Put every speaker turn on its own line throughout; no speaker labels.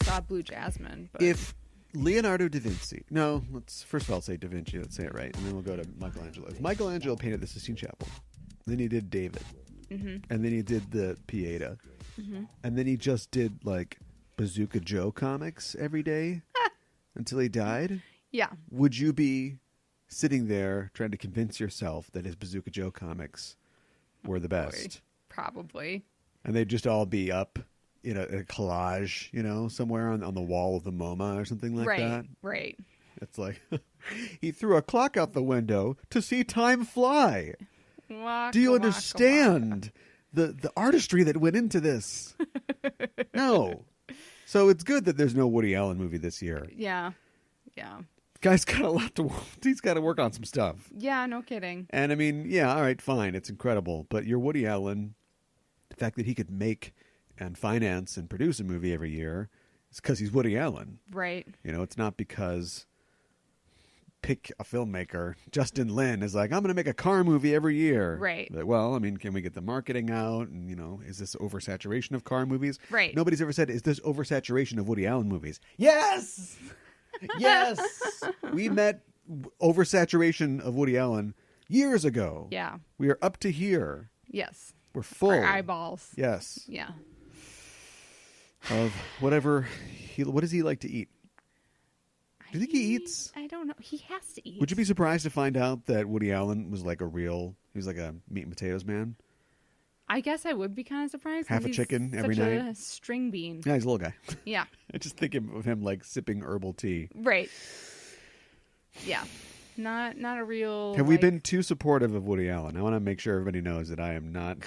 saw Blue Jasmine. But...
If Leonardo da Vinci... No, first of all, say Da Vinci. Let's say it right. And then we'll go to Michelangelo. If Michelangelo painted the Sistine Chapel, then he did David. Mm-hmm. And then he did the Pieta. Mm-hmm. And then he just did, like, Bazooka Joe comics every day until he died.
Yeah.
Would you be sitting there trying to convince yourself that his Bazooka Joe comics were the best?
Probably.
And they'd just all be up in a collage, somewhere on the wall of the MoMA or something like that.
Right.
It's like, he threw a clock out the window to see time fly. Do you understand the artistry that went into this? No. So it's good that there's no Woody Allen movie this year.
Yeah. Yeah.
Guy's got a lot to... He's got to work on some stuff.
Yeah, no kidding.
And I mean, yeah, all right, fine. It's incredible. But you're Woody Allen. The fact that he could make and finance and produce a movie every year is because he's Woody Allen.
Right.
It's not because... Pick a filmmaker. Justin Lin is like, I'm going to make a car movie every year.
Right.
But, well, I mean, can we get the marketing out? And, is this oversaturation of car movies?
Right.
Nobody's ever said, is this oversaturation of Woody Allen movies? Yes! Yes! We met oversaturation of Woody Allen years ago.
Yeah.
We are up to here.
Yes.
We're full.
Our eyeballs.
Yes.
Yeah.
Of whatever. What does he like to eat? Do you think he eats?
I don't know. He has to eat.
Would you be surprised to find out that Woody Allen was like he was like a meat and potatoes man?
I guess I would be kind of surprised.
Half a chicken every night.
A string bean.
Yeah, he's a little guy.
Yeah.
I just think of him like sipping herbal tea.
Right. Yeah. Not a real...
Have we been too supportive of Woody Allen? I want to make sure everybody knows that I am not...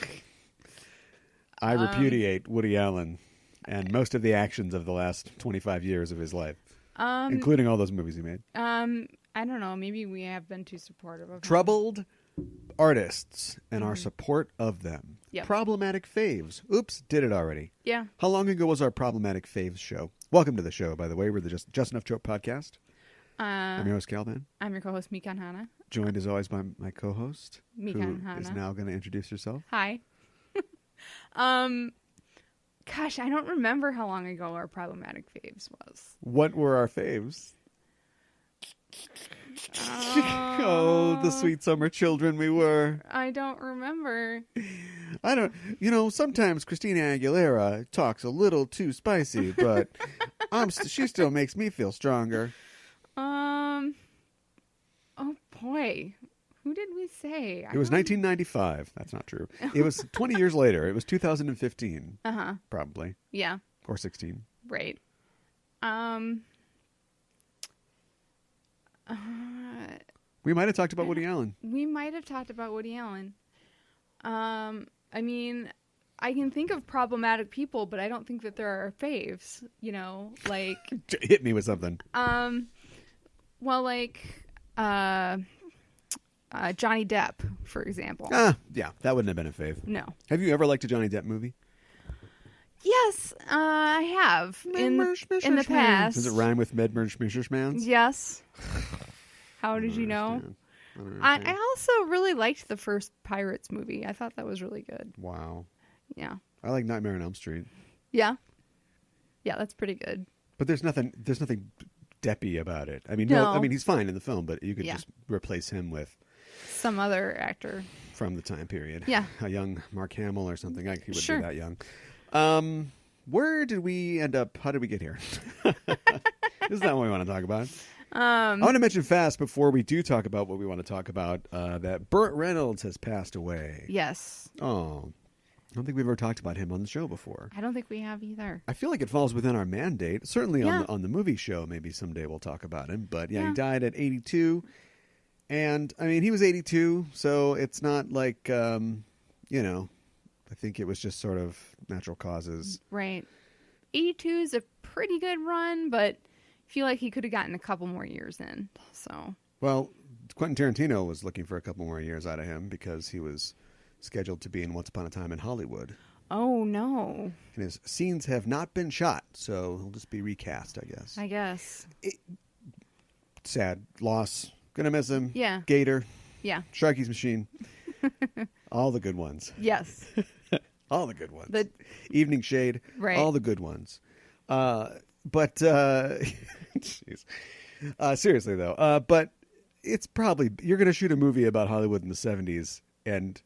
I repudiate Woody Allen and most of the actions of the last 25 years of his life. Including all those movies he made.
I don't know. Maybe we have been too supportive of him.
Troubled artists and our support of them.
Yep.
Problematic faves. Oops, did it already.
Yeah.
How long ago was our Problematic Faves show? Welcome to the show, by the way. We're the Just Enough Joke podcast. I'm your host, Calvin.
I'm your co-host, Mikan Hana.
Joined as always by my co-host,
Mikan
who
Hana.
is now going to introduce herself.
Hi. Gosh, I don't remember how long ago our Problematic Faves was.
What were our faves? Oh, the sweet summer children we were.
I don't remember.
I don't... sometimes Christina Aguilera talks a little too spicy, but she still makes me feel stronger.
Oh, boy. Who did we say?
It was 1995. That's not true. It was 20 years later. It was 2015.
Uh-huh.
Probably.
Yeah.
Or 16.
Right.
We might have talked about Woody Allen.
We might have talked about Woody Allen. I mean, I can think of problematic people, but I don't think that there are faves, like...
Hit me with something.
Well, like... Johnny Depp, for example.
Yeah, that wouldn't have been a fave.
No.
Have you ever liked a Johnny Depp movie?
Yes, I have. In the past.
Does it rhyme with Medmershmishmans?
Yes. How did you know? I also really liked the first Pirates movie. I thought that was really good.
Wow.
Yeah.
I like Nightmare on Elm Street.
Yeah. Yeah, that's pretty good.
But there's nothing Deppy about it. I mean,
no.
He's fine in the film, but you could just replace him with
some other actor
from the time period.
Yeah.
A young Mark Hamill or something. He wouldn't
Sure.
be that young. Where did we end up? How did we get here? This is not what we want to talk about. I want to mention fast before we do talk about what we want to talk about that Burt Reynolds has passed away.
Yes.
Oh, I don't think we've ever talked about him on the show before.
I don't think we have either.
I feel like it falls within our mandate. Certainly on the movie show, maybe someday we'll talk about him. But he died at 82. And, I mean, he was 82, so it's not like, I think it was just sort of natural causes.
Right. 82 is a pretty good run, but I feel like he could have gotten a couple more years in. So.
Well, Quentin Tarantino was looking for a couple more years out of him because he was scheduled to be in Once Upon a Time in Hollywood.
Oh, no.
And his scenes have not been shot, so he'll just be recast, I guess. Sad loss. Gonna miss him.
Yeah.
Gator.
Yeah.
Sharky's Machine. All the good ones.
Yes.
All the good ones.
The
Evening Shade.
Right.
All the good ones. But jeez. Seriously though, but it's probably you're going to shoot a movie about Hollywood in the 70s, and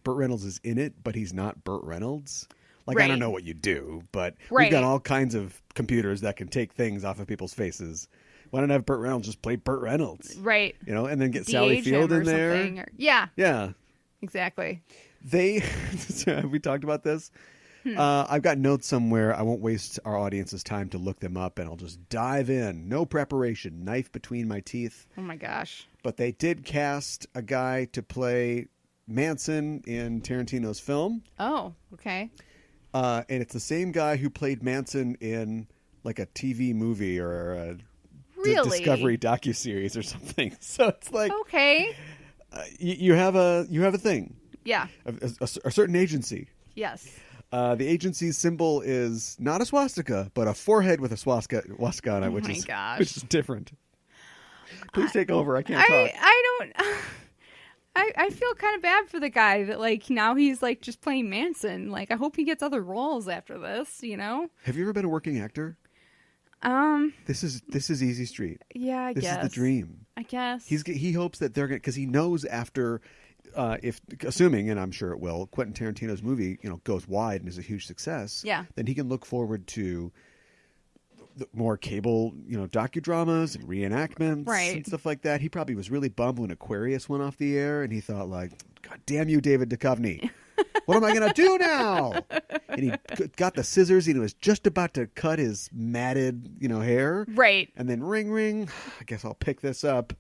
Burt Reynolds is in it, but he's not Burt Reynolds. Like, I don't know what you do, but we've got all kinds of computers that can take things off of people's faces. Why don't I have Burt Reynolds just play Burt Reynolds?
Right.
You know, and then get Sally Field in there.
Yeah.
Yeah.
Exactly.
We talked about this. I've got notes somewhere. I won't waste our audience's time to look them up, and I'll just dive in. No preparation. Knife between my teeth.
Oh, my gosh.
But they did cast a guy to play Manson in Tarantino's film.
Oh, okay.
And it's the same guy who played Manson in like a TV movie or a Discovery docuseries or something. So it's like,
okay,
you have a thing.
Yeah.
A certain agency.
Yes.
The agency's symbol is not a swastika, but a forehead with a swastika on it, which is different. Please take over. I can't talk.
I feel kind of bad for the guy that like now he's like just playing Manson. Like I hope he gets other roles after this, you know?
Have you ever been a working actor? This is Easy Street.
Yeah, I guess.
This is the dream.
I guess.
He hopes that they're going to, because he knows after if assuming, and I'm sure it will, Quentin Tarantino's movie, you know, goes wide and is a huge success.
Yeah.
Then he can look forward to more cable, you know, docudramas and reenactments and stuff like that. He probably was really bummed when Aquarius went off the air, and he thought, like, God damn you, David Duchovny. What am I going to do now? And he got the scissors, and he was just about to cut his matted, you know, hair.
Right.
And then ring, ring. I guess I'll pick this up.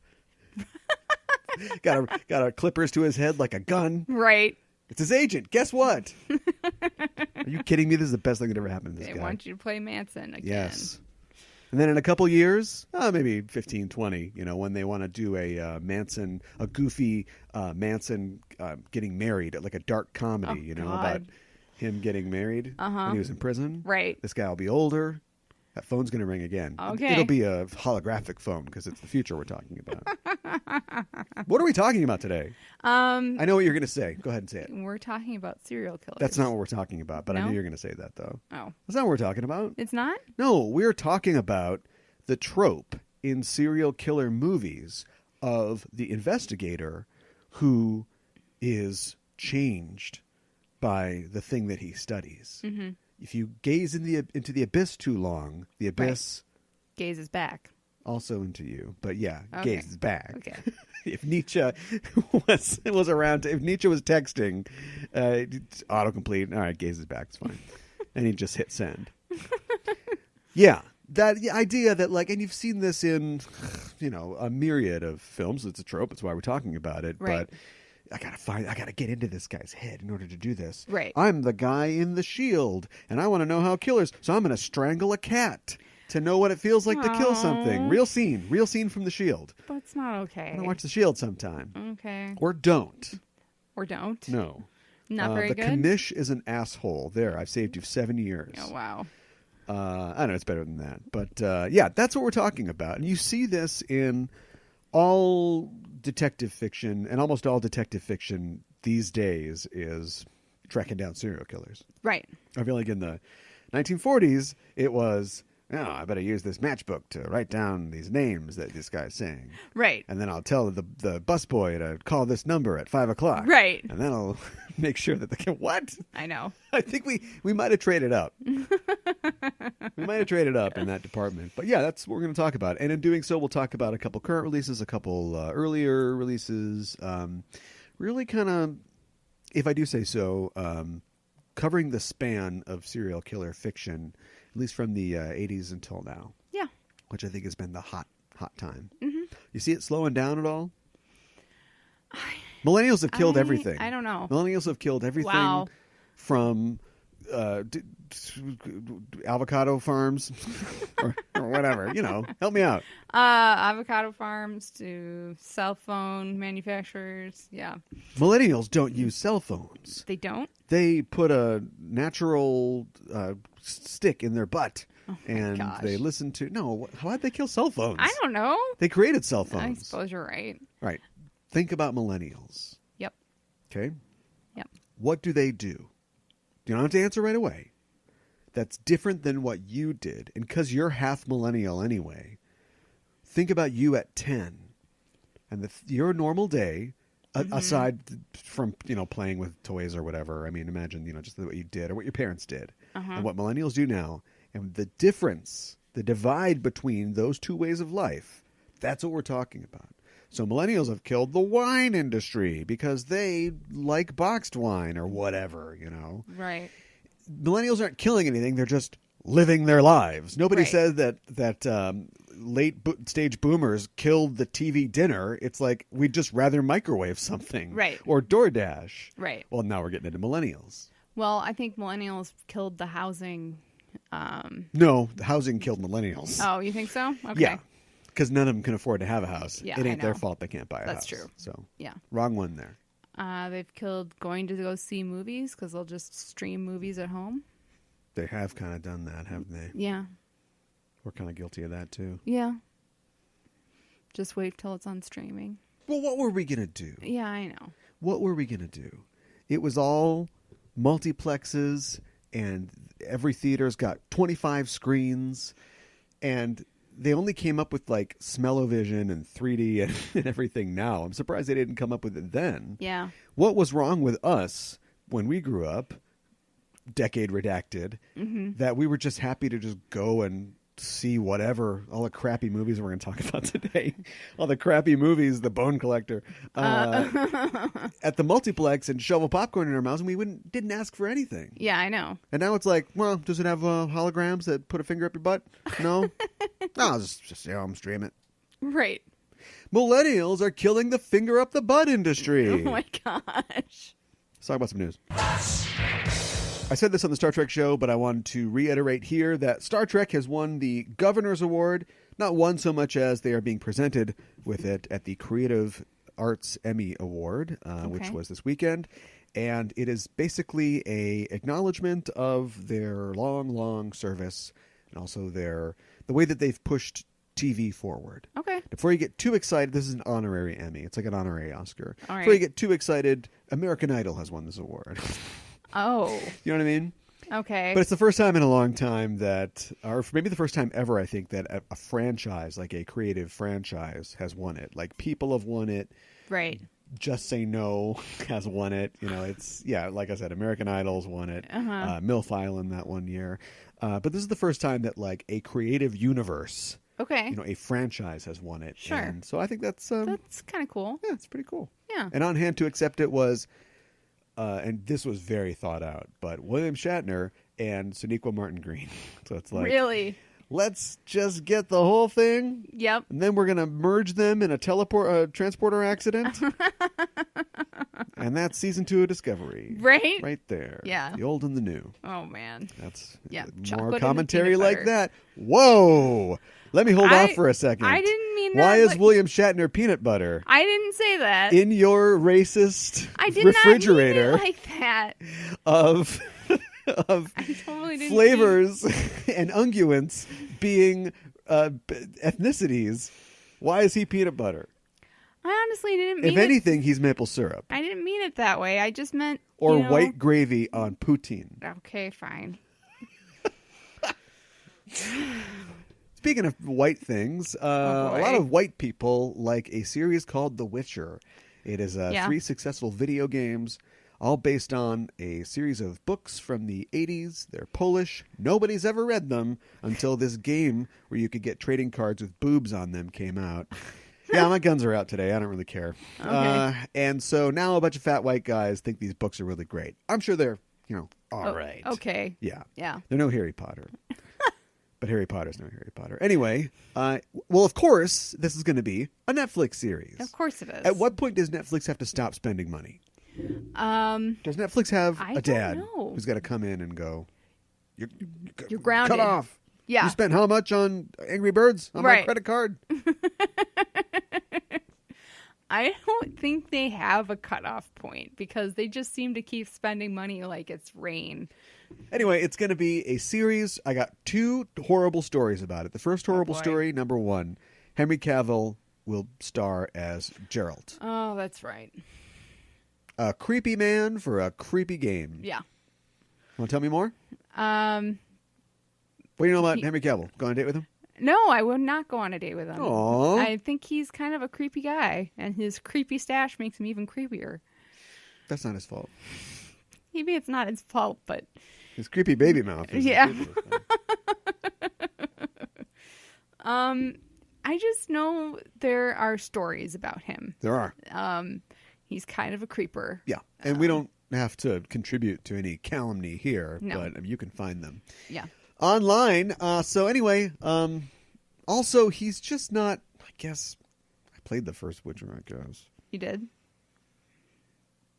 got a clippers to his head like a gun.
Right.
It's his agent. Guess what? Are you kidding me? This is the best thing that ever happened to this guy.
They want you to play Manson again.
Yes. And then in a couple years, maybe 15, 20, you know, when they want to do a goofy Manson getting married, like a dark comedy, you know, about him getting married when he was in prison.
Right.
This guy will be older. That phone's going to ring again.
Okay.
It'll be a holographic phone because it's the future we're talking about. What are we talking about today? I know what you're going to say. Go ahead and say it.
We're talking about serial killers.
That's not what we're talking about, but
No?
I knew you were going to say that, though.
Oh.
That's not what we're talking about.
It's not?
No, we're talking about the trope in serial killer movies of the investigator who is changed by the thing that he studies. Mm-hmm. If you gaze into the abyss too long, the abyss
gazes back.
Also into you, but yeah, gazes back.
Okay.
If Nietzsche was around, if Nietzsche was texting, autocomplete. All right, gazes back. It's fine, and he just hit send. Yeah, that idea that like, and you've seen this in, you know, a myriad of films. It's a trope. It's why we're talking about it.
Right.
But I gotta get into this guy's head in order to do this.
Right.
I'm the guy in The Shield, and I want to know how killers. So I'm gonna strangle a cat to know what it feels like to kill something. Real scene from The Shield.
But it's not okay.
I'm gonna watch The Shield sometime.
Okay.
Or don't.
No. Not very good.
The commish is an asshole. There, I've saved you 7 years.
Oh wow.
I know it's better than that, but yeah, that's what we're talking about, and you see this in all detective fiction, and almost all detective fiction these days is tracking down serial killers.
Right.
I feel like in the 1940s, it was, I better use this matchbook to write down these names that this guy's saying.
Right.
And then I'll tell the busboy to call this number at 5 o'clock.
Right.
And then I'll make sure that what?
I know.
I think we might have traded up. We might have traded up in that department. But yeah, that's what we're going to talk about. And in doing so, we'll talk about a couple current releases, a couple earlier releases. Really kind of, if I do say so, covering the span of serial killer fiction, at least from the 80s until now.
Yeah.
Which I think has been the hot time.
Mm-hmm.
You see it slowing down at all? Millennials have killed everything.
I don't know.
Millennials have killed everything from avocado farms or whatever. You know, help me out.
Avocado farms to cell phone manufacturers. Yeah.
Millennials don't use cell phones.
They don't?
They put a natural stick in their butt. And they listen to... No, why'd they kill cell phones?
I don't know.
They created cell phones.
I suppose you're right.
Right. Think about millennials.
Yep.
Okay?
Yep.
What do? You don't have to answer right away. that's different than what you did. And because you're half millennial anyway, think about you at 10 and your normal day, aside from, playing with toys or whatever. I mean, imagine, just what you did or what your parents did and what millennials do now. And the difference, the divide between those two ways of life, that's what we're talking about. So millennials have killed the wine industry because they like boxed wine or whatever,
Right.
Millennials aren't killing anything. They're just living their lives. Nobody says that late stage boomers killed the TV dinner. It's like we'd just rather microwave something.
Right.
Or DoorDash.
Right.
Well, now we're getting into millennials.
Well, I think millennials killed the housing.
No, the housing killed millennials.
Oh, you think so? Okay.
Yeah. Because none of them can afford to have a house.
Yeah,
it ain't
I
their
know.
fault they can't buy a house.
That's true.
So,
yeah.
Wrong one there.
They've killed going to go see movies because they'll just stream movies at home.
They have kind of done that, haven't they?
Yeah.
We're kind of guilty of that, too.
Yeah. Just wait till it's on streaming.
Well, what were we going to do?
Yeah, I know.
What were we going to do? It was all multiplexes, and every theater's got 25 screens, and they only came up with like smell-o-vision and 3D and everything now. I'm surprised they didn't come up with it then.
Yeah.
What was wrong with us when we grew up, decade redacted, that we were just happy to just go and see whatever, all the crappy movies we're going to talk about today, all the crappy movies, The Bone Collector, at the multiplex and shovel popcorn in our mouths, and we didn't ask for anything.
Yeah, I know.
And now it's like, well, does it have holograms that put a finger up your butt? No? No, I'll just stream it.
Right.
Millennials are killing the finger up the butt industry.
Oh my gosh.
Let's talk about some news. I said this on the Star Trek show, but I wanted to reiterate here that Star Trek has won the Governor's Award, not won so much as they are being presented with it at the Creative Arts Emmy Award, which was this weekend. And it is basically a acknowledgement of their long, long service and also the way that they've pushed TV forward.
Okay.
Before you get too excited, this is an honorary Emmy. It's like an honorary Oscar.
All right.
Before you get too excited, American Idol has won this award.
Oh.
You know what I mean?
Okay.
But it's the first time in a long time that, or maybe the first time ever, I think, that a franchise, like a creative franchise, has won it. Like People have won it.
Right.
Just Say No has won it. It's, like I said, American Idol's won it. MILF Island that one year. But this is the first time that like a creative universe,
okay,
a franchise has won it.
Sure.
And so I think that's
kind of cool.
Yeah, it's pretty cool.
Yeah.
And on hand to accept it was, and this was very thought out, but William Shatner and Sonequa Martin Green. So it's like,
really,
let's just get the whole thing.
Yep.
And then we're going to merge them in a transporter accident. And that's season 2 of Discovery.
Right?
Right there.
Yeah.
The old and the new.
Oh, man.
That's
Chocolate
more commentary
and
like
butter.
that. Whoa. Let me hold off for a second.
I didn't mean that.
Why is William Shatner peanut butter?
I didn't say that.
In your racist
I did
refrigerator
not mean it like that.
of
I totally didn't
flavors and unguents being ethnicities, why is he peanut butter?
I honestly didn't mean
If anything, he's maple syrup.
I didn't mean it that way. I just meant
Or white gravy on poutine.
Okay, fine.
Speaking of white things, a lot of white people like a series called The Witcher. It is 3 successful video games, all based on a series of books from the 80s. They're Polish. Nobody's ever read them until this game where you could get trading cards with boobs on them came out. Yeah, my guns are out today. I don't really care.
Okay.
And so now a bunch of fat white guys think these books are really great. I'm sure they're, all right.
Okay.
Yeah.
Yeah.
They're no Harry Potter. But Harry Potter's no Harry Potter. Anyway, well, of course, this is going to be a Netflix series.
Of course it is.
At what point does Netflix have to stop spending money? Does Netflix have a dad who's got to come in and go,
You're grounded.
Cut off.
Yeah.
You spent how much on Angry Birds on my credit card?
I don't think they have a cutoff point because they just seem to keep spending money like it's rain.
Anyway, it's going to be a series. I got 2 horrible stories about it. The first horrible story, number 1, Henry Cavill will star as Geralt.
Oh, that's right.
A creepy man for a creepy game.
Yeah.
Want to tell me more? Well, you know what? Henry Cavill. Go on a date with him?
No, I would not go on a date with him.
Aww.
I think he's kind of a creepy guy, and his creepy stash makes him even creepier.
That's not his fault.
Maybe it's not his fault, but...
His creepy baby mouth.
Yeah. I just know there are stories about him.
There are.
He's kind of a creeper.
Yeah. And we don't have to contribute to any calumny here,
No.
but you can find them.
Yeah.
Online. So anyway, also, he's just not, I guess, I played the first Witcher, I guess.
You did?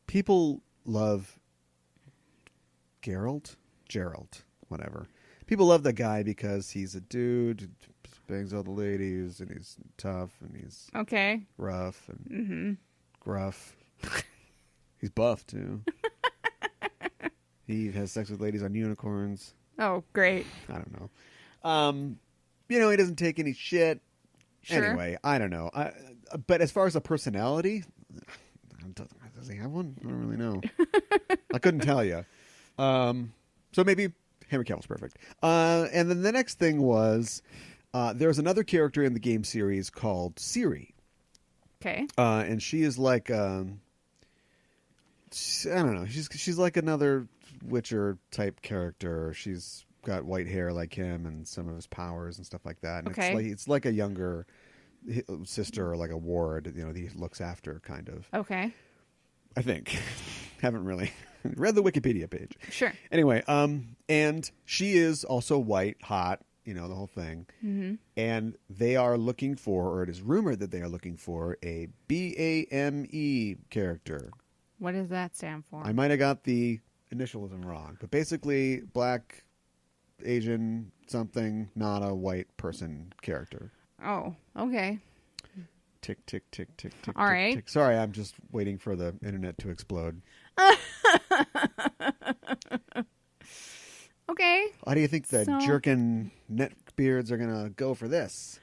People love Geralt, whatever. People love the guy because he's a dude, bangs all the ladies, and he's tough, and he's
okay,
rough, and gruff. He's buff, too. He has sex with ladies on unicorns.
Oh, great.
I don't know. He doesn't take any shit.
Sure.
Anyway, I don't know. But as far as a personality, does he have one? I don't really know. I couldn't tell you. So maybe Henry Cavill's perfect. And then the next thing was there's another character in the game series called Ciri.
Okay.
And she is like I don't know. She's like another Witcher type character. She's got white hair like him and some of his powers and stuff like that. And
okay.
It's like a younger sister or like a ward, that he looks after, kind of.
Okay.
I think. Haven't really read the Wikipedia page.
Sure.
Anyway, and she is also white, hot, the whole thing. Mm-hmm. And they are looking for, or it is rumored that they are looking for, a BAME character.
What does that stand for?
I might have got the initialism wrong, but basically black, Asian, something, not a white person character.
Oh, okay.
Tick, tick, tick, tick, tick.
All
tick,
right.
Tick. Sorry, I'm just waiting for the internet to explode.
Okay.
How do you think the jerkin neckbeards are going to go for this?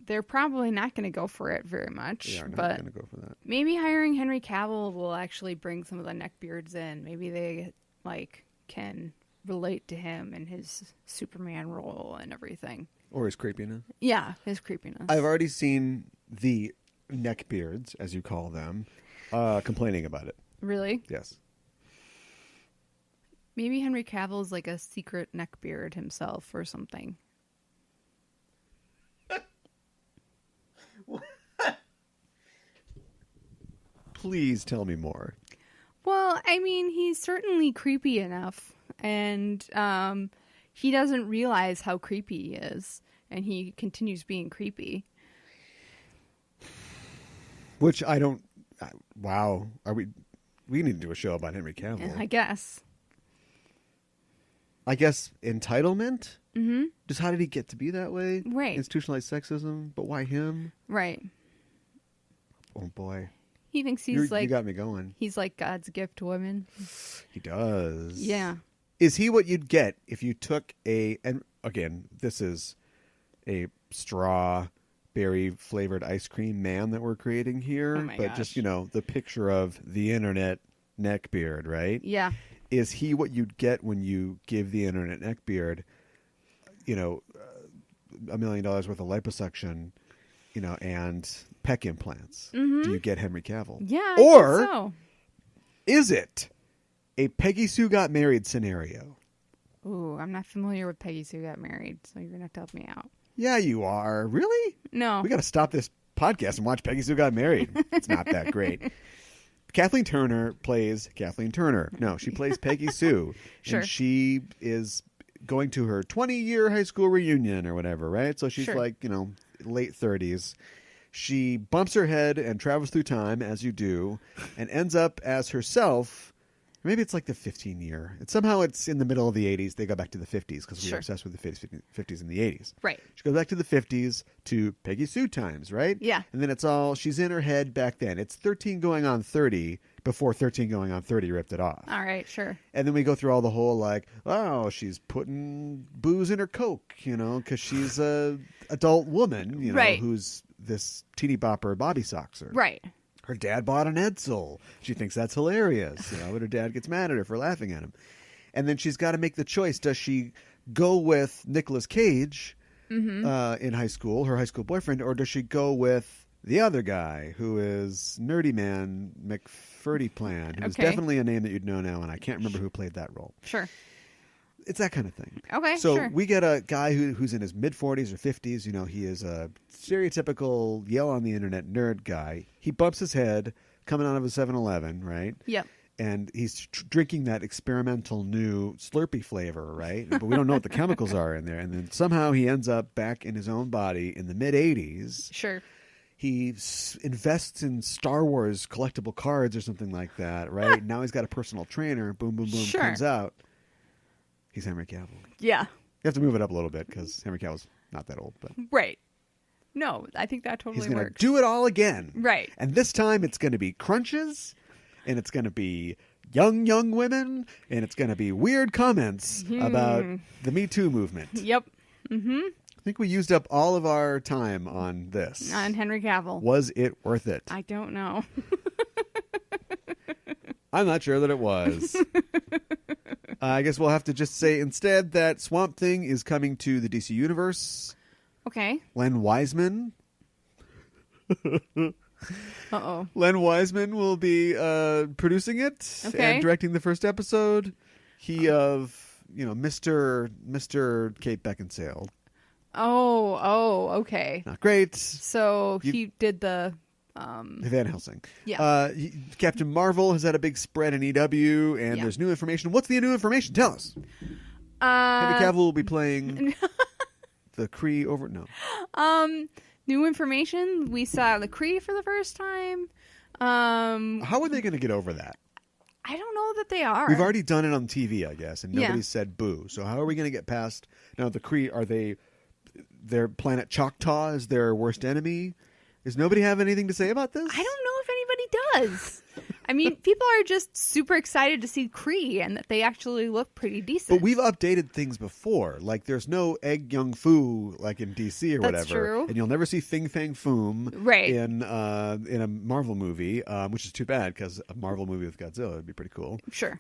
They're probably not going to go for it very much.
They are not going to go for that.
Maybe hiring Henry Cavill will actually bring some of the neckbeards in. Maybe they can relate to him and his Superman role and everything.
Or his creepiness.
Yeah, his creepiness.
I've already seen the neckbeards, as you call them, complaining about it.
Really?
Yes.
Maybe Henry Cavill's like a secret neckbeard himself or something.
Please tell me more.
Well, I mean, he's certainly creepy enough, and he doesn't realize how creepy he is, and he continues being creepy.
Which I don't... wow. We need to do a show about Henry Cavill.
I guess.
Entitlement?
Mm-hmm.
Just how did he get to be that way?
Right.
Institutionalized sexism, but why him?
Right.
Oh, boy.
He thinks
You got me going.
He's like God's gift to women.
He does.
Yeah.
Is he what you'd get if you took and again, this is a strawberry flavored ice cream man that we're creating here, but
gosh.
just, the picture of the internet neckbeard, right?
Yeah.
Is he what you'd get when you give the internet neckbeard, $1 million worth of liposuction, and pec implants?
Mm-hmm.
Do you get Henry Cavill?
Yeah.
Or
I think so.
Is it a Peggy Sue got married scenario?
Ooh, I'm not familiar with Peggy Sue got married, so you're gonna have to help me out.
Yeah, you are. Really?
No.
We got to stop this podcast and watch Peggy Sue got married. It's not that great. Kathleen Turner plays Kathleen Turner. No, she plays Peggy Sue.
Sure.
And she is going to her 20-year high school reunion or whatever, right? So she's
Sure.
late 30s. She bumps her head and travels through time, as you do, and ends up as herself. Maybe it's like the 15-year. Somehow it's in the middle of the 80s. They go back to the 50s because we were obsessed with the 50s and the 80s.
Right.
She goes back to the 50s to Peggy Sue times, right?
Yeah.
And then she's in her head back then. It's 13 going on 30 before 13 going on 30 ripped it off.
All right, sure.
And then we go through all the whole she's putting booze in her Coke, because she's a adult woman,
Right.
who's this teeny bopper Bobby Soxer.
Right.
Her dad bought an Edsel. She thinks that's hilarious, but her dad gets mad at her for laughing at him. And then she's got to make the choice. Does she go with Nicolas Cage in high school, her high school boyfriend, or does she go with the other guy who is Nerdy Man McFurdy-Plan, who's definitely a name that you'd know now, and I can't remember who played that role.
Sure.
It's that kind of thing.
Okay,
so
sure.
we get a guy who's in his mid-40s or 50s. You know, he is a stereotypical yell on the internet nerd guy. He bumps his head coming out of a 7-Eleven, right?
Yep.
And he's drinking that experimental new Slurpee flavor, right? But we don't know what the chemicals are in there. And then somehow he ends up back in his own body in the mid-80s.
Sure.
He invests in Star Wars collectible cards or something like that, right? Now he's got a personal trainer. Boom, boom, boom.
Sure.
Comes out. He's Henry Cavill.
Yeah.
You have to move it up a little bit because Henry Cavill's not that old. But
Right. No, I think that totally
he's going to
works.
do it all again.
Right.
And this time it's going to be crunches, and it's going to be young women, and it's going to be weird comments about the Me Too movement.
Yep.
I think we used up all of our time on this.
On Henry Cavill.
Was it worth it?
I don't know.
I'm not sure that it was. I guess we'll have to just say instead that Swamp Thing is coming to the DC Universe.
Okay.
Len Wiseman.
Uh-oh.
Len Wiseman will be producing it and directing the first episode. He of, Mr. Kate Beckinsale.
Oh, okay.
Not great.
So he did the...
Van Helsing.
Yeah.
Captain Marvel has had a big spread in EW, and there's new information. What's the new information? Tell us. Henry Cavill will be playing the Kree over... No.
New information. We saw the Kree for the first time.
How are they going to get over that?
I don't know that they are.
We've already done it on TV, I guess, and nobody said boo. So how are we going to get past... Now, the Kree, are they... Their planet Choctaw is their worst enemy? Does nobody have anything to say about this?
I don't know if anybody does. I mean, people are just super excited to see Kree and that they actually look pretty decent.
But we've updated things before. Like, there's no Egg Young Fu like in DC or
That's
whatever.
true.
And you'll never see Fing Fang Foom in a Marvel movie, which is too bad because a Marvel movie with Godzilla would be pretty cool.
Sure.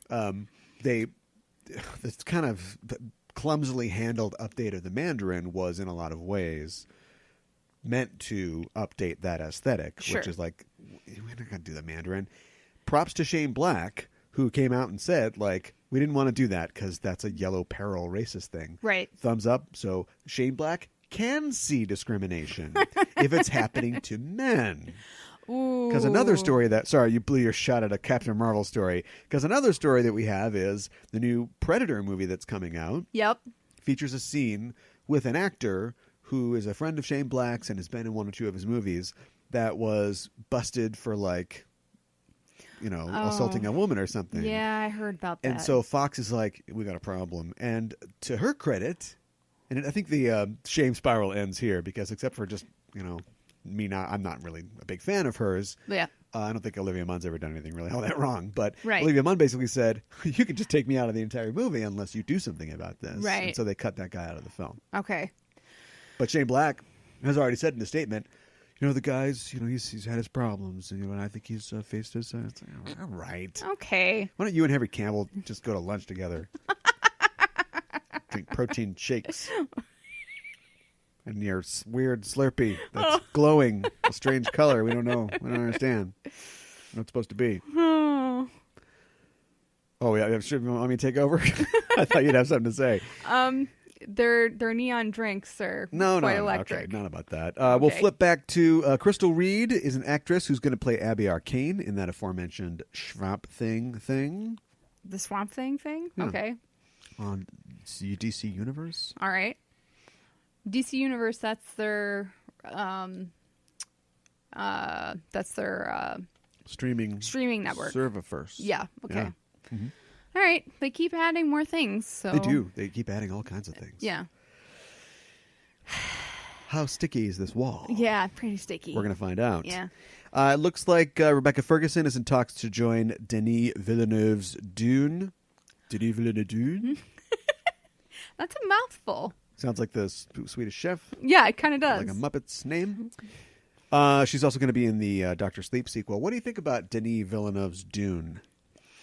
This kind of clumsily handled update of the Mandarin was in a lot of ways meant to update that aesthetic, which is like, we're not going to do the Mandarin. Props to Shane Black, who came out and said, like, we didn't want to do that because that's a yellow peril racist thing.
Right.
Thumbs up. So Shane Black can see discrimination if it's happening to men. Because another story that... Sorry, you blew your shot at a Captain Marvel story. Because another story that we have is the new Predator movie that's coming out.
Yep.
Features a scene with an actor who is a friend of Shane Black's and has been in one or two of his movies that was busted for, like, assaulting a woman or something.
Yeah, I heard about that.
And so Fox is like, we got a problem. And to her credit, and I think the shame spiral ends here because except for just, I'm not really a big fan of hers.
Yeah.
I don't think Olivia Munn's ever done anything really all that wrong. But
right.
Olivia Munn basically said, you can just take me out of the entire movie unless you do something about this.
Right.
And so they cut that guy out of the film.
Okay.
But Shane Black has already said in a statement, the guy's, he's had his problems, and I think he's faced his. It's like, all right.
Okay.
Why don't you and Henry Cavill just go to lunch together? Drink protein shakes. And your weird Slurpee that's glowing a strange color. We don't know. We don't understand what it's supposed to be. Oh, yeah. I'm sure you want me to take over? I thought you'd have something to say.
Their neon drinks are quite electric.
Okay, not about that. We'll flip back to Crystal Reed is an actress who's going to play Abby Arcane in that aforementioned Swamp Thing.
The Swamp Thing?
Yeah.
Okay.
On DC Universe.
All right. DC Universe, that's their streaming network.
Server first.
Yeah. Okay.
Yeah. Mm-hmm.
All right. They keep adding more things. So
they do. They keep adding all kinds of things.
Yeah.
How sticky is this wall?
Yeah, pretty sticky.
We're going to find out.
Yeah.
It looks like Rebecca Ferguson is in talks to join Denis Villeneuve's Dune. Denis Villeneuve Dune?
That's a mouthful.
Sounds like the Swedish Chef.
Yeah, it kind of does.
Like a Muppet's name. She's also going to be in the Dr. Sleep sequel. What do you think about Denis Villeneuve's Dune?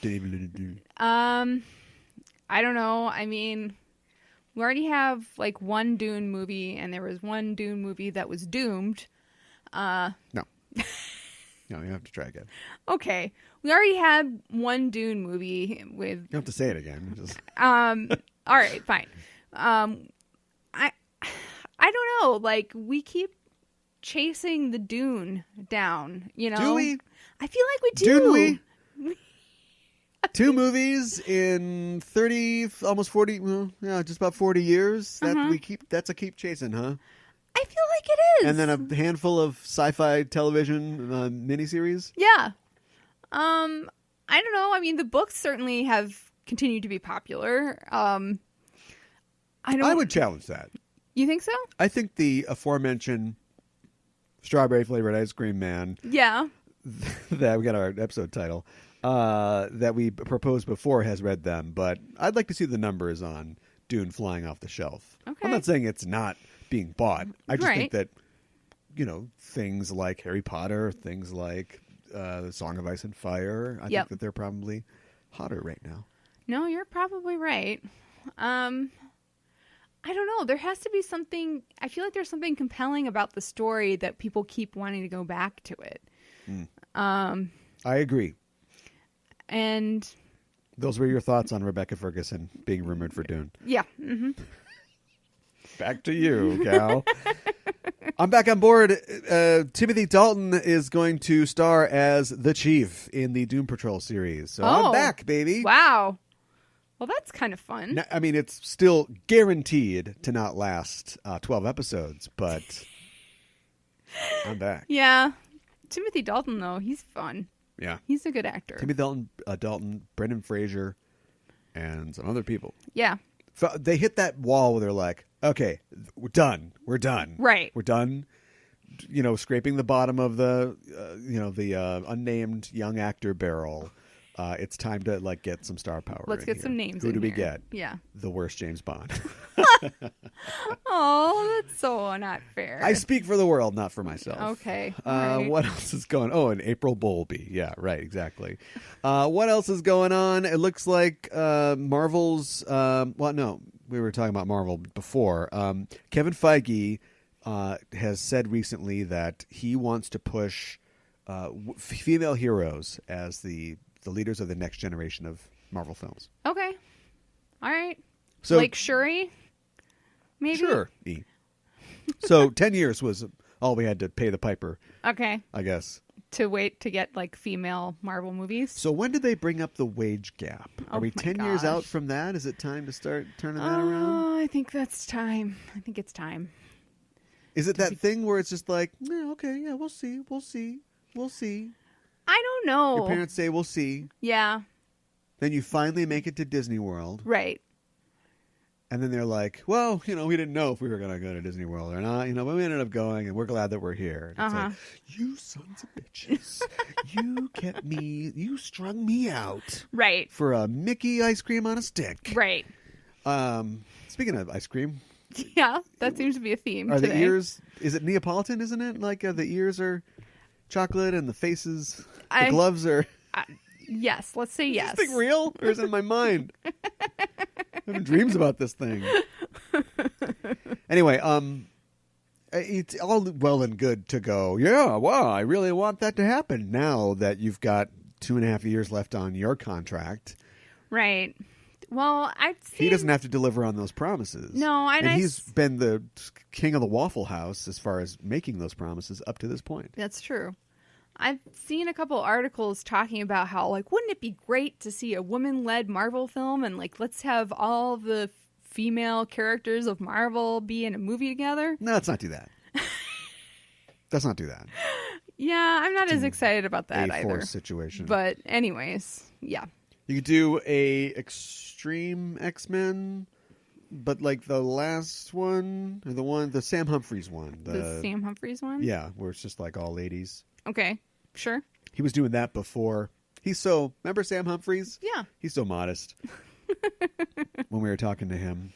Denis Villeneuve Dune.
I don't know. I mean, We already have like one Dune movie, and there was one Dune movie that was doomed.
No. No, you have to try again.
Okay. We already had one Dune movie with...
You don't have to say it again. Just...
all right, fine. I don't know. Like, we keep chasing the Dune down, you know?
Do we?
I feel like we do.
Dune we? 2 movies in 30, almost 40, well, yeah, just about 40 years. That's a keep chasing, huh?
I feel like it is.
And then a handful of sci-fi television miniseries.
Yeah. I don't know. I mean, the books certainly have continued to be popular. I
would challenge that.
You think so?
I think the aforementioned strawberry flavored ice cream man.
Yeah.
That we got our episode title. That we proposed before has read them, but I'd like to see the numbers on Dune flying off the shelf.
Okay.
I'm not saying it's not being bought. I just think
Right.
that, things like Harry Potter, things like the Song of Ice and Fire, I think that they're probably hotter right now.
No, you're probably right. I don't know. There has to be something. I feel like there's something compelling about the story that people keep wanting to go back to it.
I agree.
And
those were your thoughts on Rebecca Ferguson being rumored for Dune.
Yeah. Mm-hmm.
Back to you, gal. I'm back on board. Timothy Dalton is going to star as the Chief in the Doom Patrol series. So I'm back, baby.
Wow. Well, that's kind of fun.
I mean, it's still guaranteed to not last 12 episodes, but I'm back.
Yeah. Timothy Dalton, though, he's fun.
Yeah.
He's a good actor.
Timothy Dalton, Brendan Fraser, and some other people.
Yeah.
They hit that wall where they're like, okay, we're done. We're done.
Right.
We're done, scraping the bottom of the, the unnamed young actor barrel. It's time to get some star power.
Let's get some names.
Who do we
here.
get?
Yeah.
The worst James Bond.
Oh, that's so not fair.
I speak for the world, not for myself.
Okay. Right.
What else is going on? Oh, and April Bowlby. Yeah, right, exactly. What else is going on? It looks like Marvel's... we were talking about Marvel before. Kevin Feige has said recently that he wants to push female heroes as the leaders of the next generation of Marvel films.
Okay. All right.
So,
like Shuri? Maybe?
Sure. So 10 years was all we had to pay the piper.
Okay.
I guess.
To wait to get female Marvel movies.
So when did they bring up the wage gap? Are we 10 years out from that? Is it time to start turning that around?
Oh, I think that's time. I think it's time.
Is it that thing where it's just like, okay, yeah, we'll see.
I don't know.
Your parents say, we'll see.
Yeah.
Then you finally make it to Disney World.
Right.
And then they're like, well, we didn't know if we were going to go to Disney World or not, but we ended up going, and we're glad that we're here. And it's like, you sons of bitches. You strung me out.
Right.
For a Mickey ice cream on a stick.
Right.
Speaking of ice cream.
Yeah, that seems to be a theme
Are
today.
the ears, is it Neapolitan, isn't it? Like the ears are chocolate and the faces, the gloves are...
Yes, let's say yes.
Is this thing real? Or is it in my mind? I'm having dreams about this thing. Anyway, it's all well and good to go, yeah, wow, I really want that to happen now that you've got 2.5 years left on your contract.
Right. Well,
he doesn't have to deliver on those promises.
No, and
he's been the king of the Waffle House as far as making those promises up to this point.
That's true. I've seen a couple articles talking about how, wouldn't it be great to see a woman-led Marvel film and, let's have all the female characters of Marvel be in a movie together?
No, let's not do that. Let's not do that.
Yeah, I'm not as excited about that either.
Situation.
But anyways, yeah.
You could do a Extreme X-Men, but the last one, or the Sam Humphries one.
The Sam Humphries one?
Yeah, where it's just all ladies.
Okay, sure.
He was doing that before. Remember Sam Humphries?
Yeah.
He's so modest. When we were talking to him,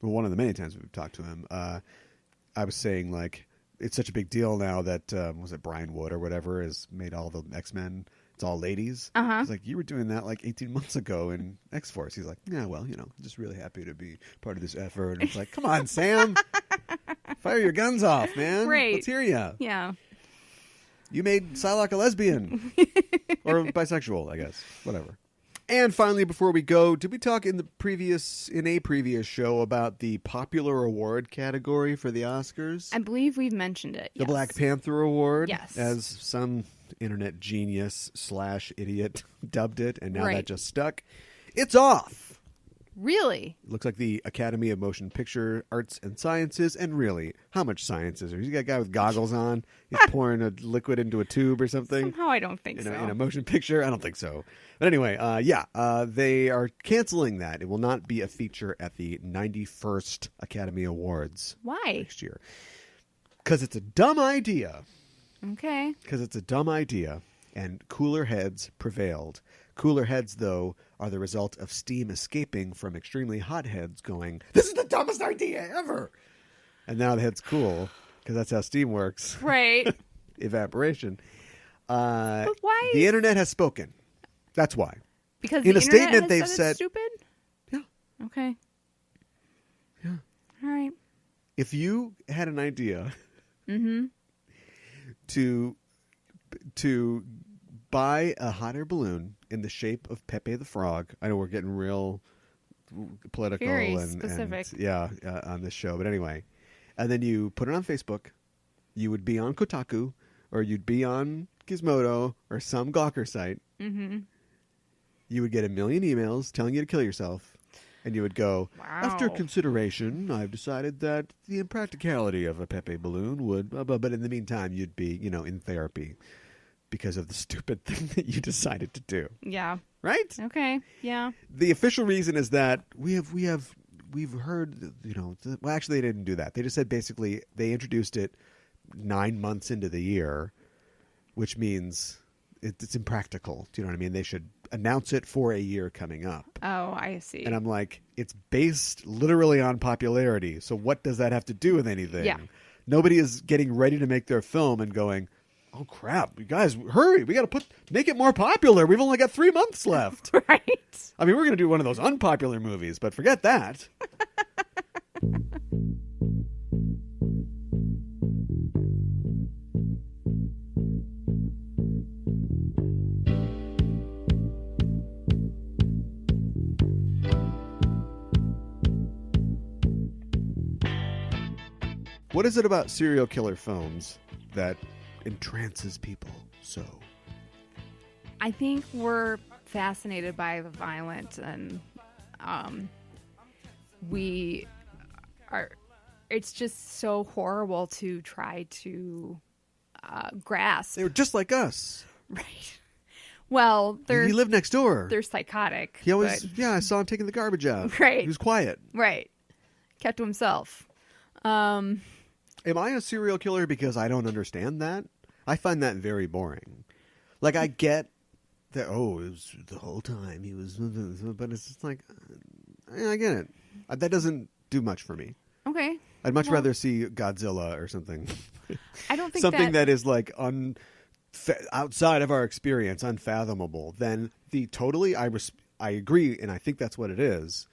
one of the many times we've talked to him, I was saying, it's such a big deal now that, was it Brian Wood or whatever, has made all the X-Men It's all ladies. He's like, you were doing that like 18 months ago in X-Force. He's like, yeah, well, just really happy to be part of this effort. And it's like, come on, Sam. Fire your guns off, man.
Right.
Let's hear ya.
Yeah.
You made Psylocke a lesbian. Or bisexual, I guess. Whatever. And finally, before we go, did we talk in a previous show about the popular award category for the Oscars?
I believe we've mentioned it.
The Black Panther Award.
Yes.
As some internet genius / idiot dubbed it, and now that just stuck. It's off.
Really?
Looks like the Academy of Motion Picture Arts and Sciences, and really, how much science is there? You got a guy with goggles on, he's pouring a liquid into a tube or something.
Somehow I don't think so.
In a motion picture? I don't think so. But anyway, they are canceling that. It will not be a feature at the 91st Academy Awards.
Why?
Next year. Because it's a dumb idea.
Okay.
Because it's a dumb idea, and cooler heads prevailed. Cooler heads, though, are the result of steam escaping from extremely hot heads going, this is the dumbest idea ever! And now the head's cool, because that's how steam works.
Right.
Evaporation.
But why?
The internet has spoken. That's why.
Because
in
the
a
internet
statement
has
they've
said
said,
it's stupid?
Yeah.
Okay.
Yeah.
All right.
If you had an idea to buy a hot air balloon in the shape of Pepe the Frog, I know we're getting real political
Very
and
specific.
On this show, but anyway, and then you put it on Facebook, you would be on Kotaku, or you'd be on Gizmodo or some Gawker site. You would get 1 million emails telling you to kill yourself. And you would go,
wow.
After consideration, I've decided that the impracticality of a Pepe balloon would... But in the meantime, you'd be, in therapy because of the stupid thing that you decided to do.
Yeah.
Right?
Okay. Yeah.
The official reason is that we've heard, well, actually, they didn't do that. They just said basically they introduced it 9 months into the year, which means it's impractical. Do you know what I mean? They should announce it for a year coming up.
Oh, I see.
And I'm like, it's based literally on popularity. So what does that have to do with anything?
Yeah.
Nobody is getting ready to make their film and going, oh crap, you guys, hurry. We got to make it more popular. We've only got 3 months left.
Right.
I mean, we're going to do one of those unpopular movies, but forget that. What is it about serial killer films that entrances people so?
I think we're fascinated by the violence, and it's just so horrible to try to grasp.
They were just like us.
Right. Well,
He lived next door.
They're psychotic.
He always, I saw him taking the garbage out.
Right.
He was quiet.
Right. Kept to himself.
Am I a serial killer because I don't understand that? I find that very boring. Like, I get that, it was the whole time he was, but it's just like, I get it. That doesn't do much for me.
Okay.
I'd much rather see Godzilla or something.
I don't think
something that is like outside of our experience, unfathomable, than the totally, I agree, and I think that's what it is,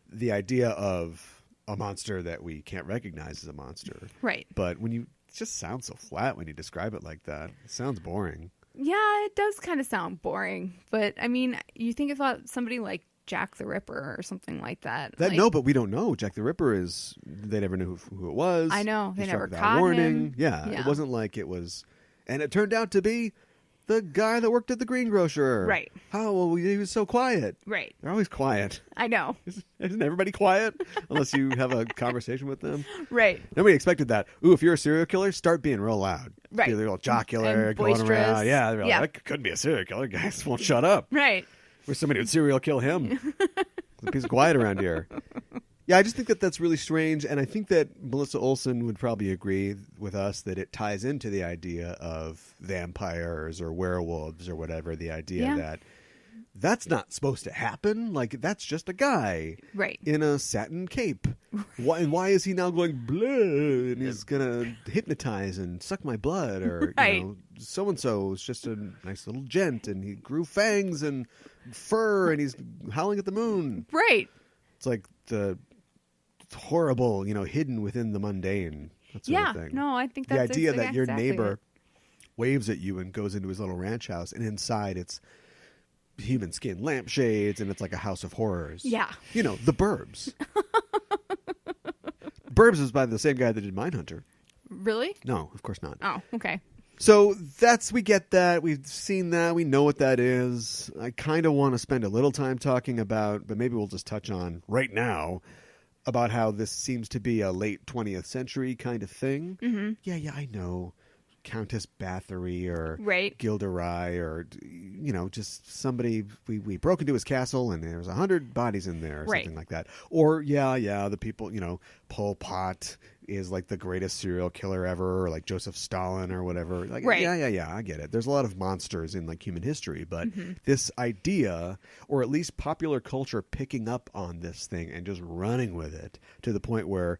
the idea of a monster that we can't recognize as a monster.
Right.
But when it just sounds so flat when you describe it like that. It sounds boring.
Yeah, it does kind of sound boring. But, I mean, you think about somebody like Jack the Ripper or something like that.
No, but we don't know. Jack the Ripper they never knew who it was.
I know. They never
without
caught
warning.
him.
Yeah, it wasn't like it was... And it turned out to be the guy that worked at the greengrocer.
Right.
How? Well, he was so quiet.
Right.
They're always quiet.
I know.
Isn't everybody quiet? Unless you have a conversation with them.
Right.
Nobody expected that. Ooh, if you're a serial killer, start being real loud.
Right.
Be a little jocular,
And
going
boisterous.
around. Yeah, they're like, that couldn't be a serial killer. Guys won't shut up.
Right.
Or somebody would serial kill him. There's a piece of quiet around here. Yeah, I just think that that's really strange, and I think that Melissa Olson would probably agree with us that it ties into the idea of vampires or werewolves or whatever, the idea that that's not supposed to happen. Like, that's just a guy
Right.
in a satin cape. Why is he now going blood and he's gonna hypnotize and suck my blood? Or
Right.
so and so is just a nice little gent and he grew fangs and fur and he's howling at the moon.
Right.
It's like the horrible, hidden within the mundane. That sort of thing.
No, I think
the
that's
idea that your
exactly
neighbor
it.
waves at you and goes into his little ranch house, and inside it's human skin lampshades, and it's like a house of horrors.
Yeah.
The Burbs. Burbs is by the same guy that did Mindhunter.
Really?
No, of course not.
Oh, okay.
So we get that. We've seen that. We know what that is. I kind of want to spend a little time talking about, but maybe we'll just touch on right now, about how this seems to be a late 20th century kind of thing.
Mm-hmm.
Yeah, I know. Countess Bathory or
Right.
Gilderoy or, just somebody, we broke into his castle and there was 100 bodies in there or
Right.
something like that. Or, the people, Pol Pot is like the greatest serial killer ever, or like Joseph Stalin or whatever. Like,
Right.
Yeah, I get it. There's a lot of monsters in like human history, but this idea, or at least popular culture picking up on this thing and just running with it to the point where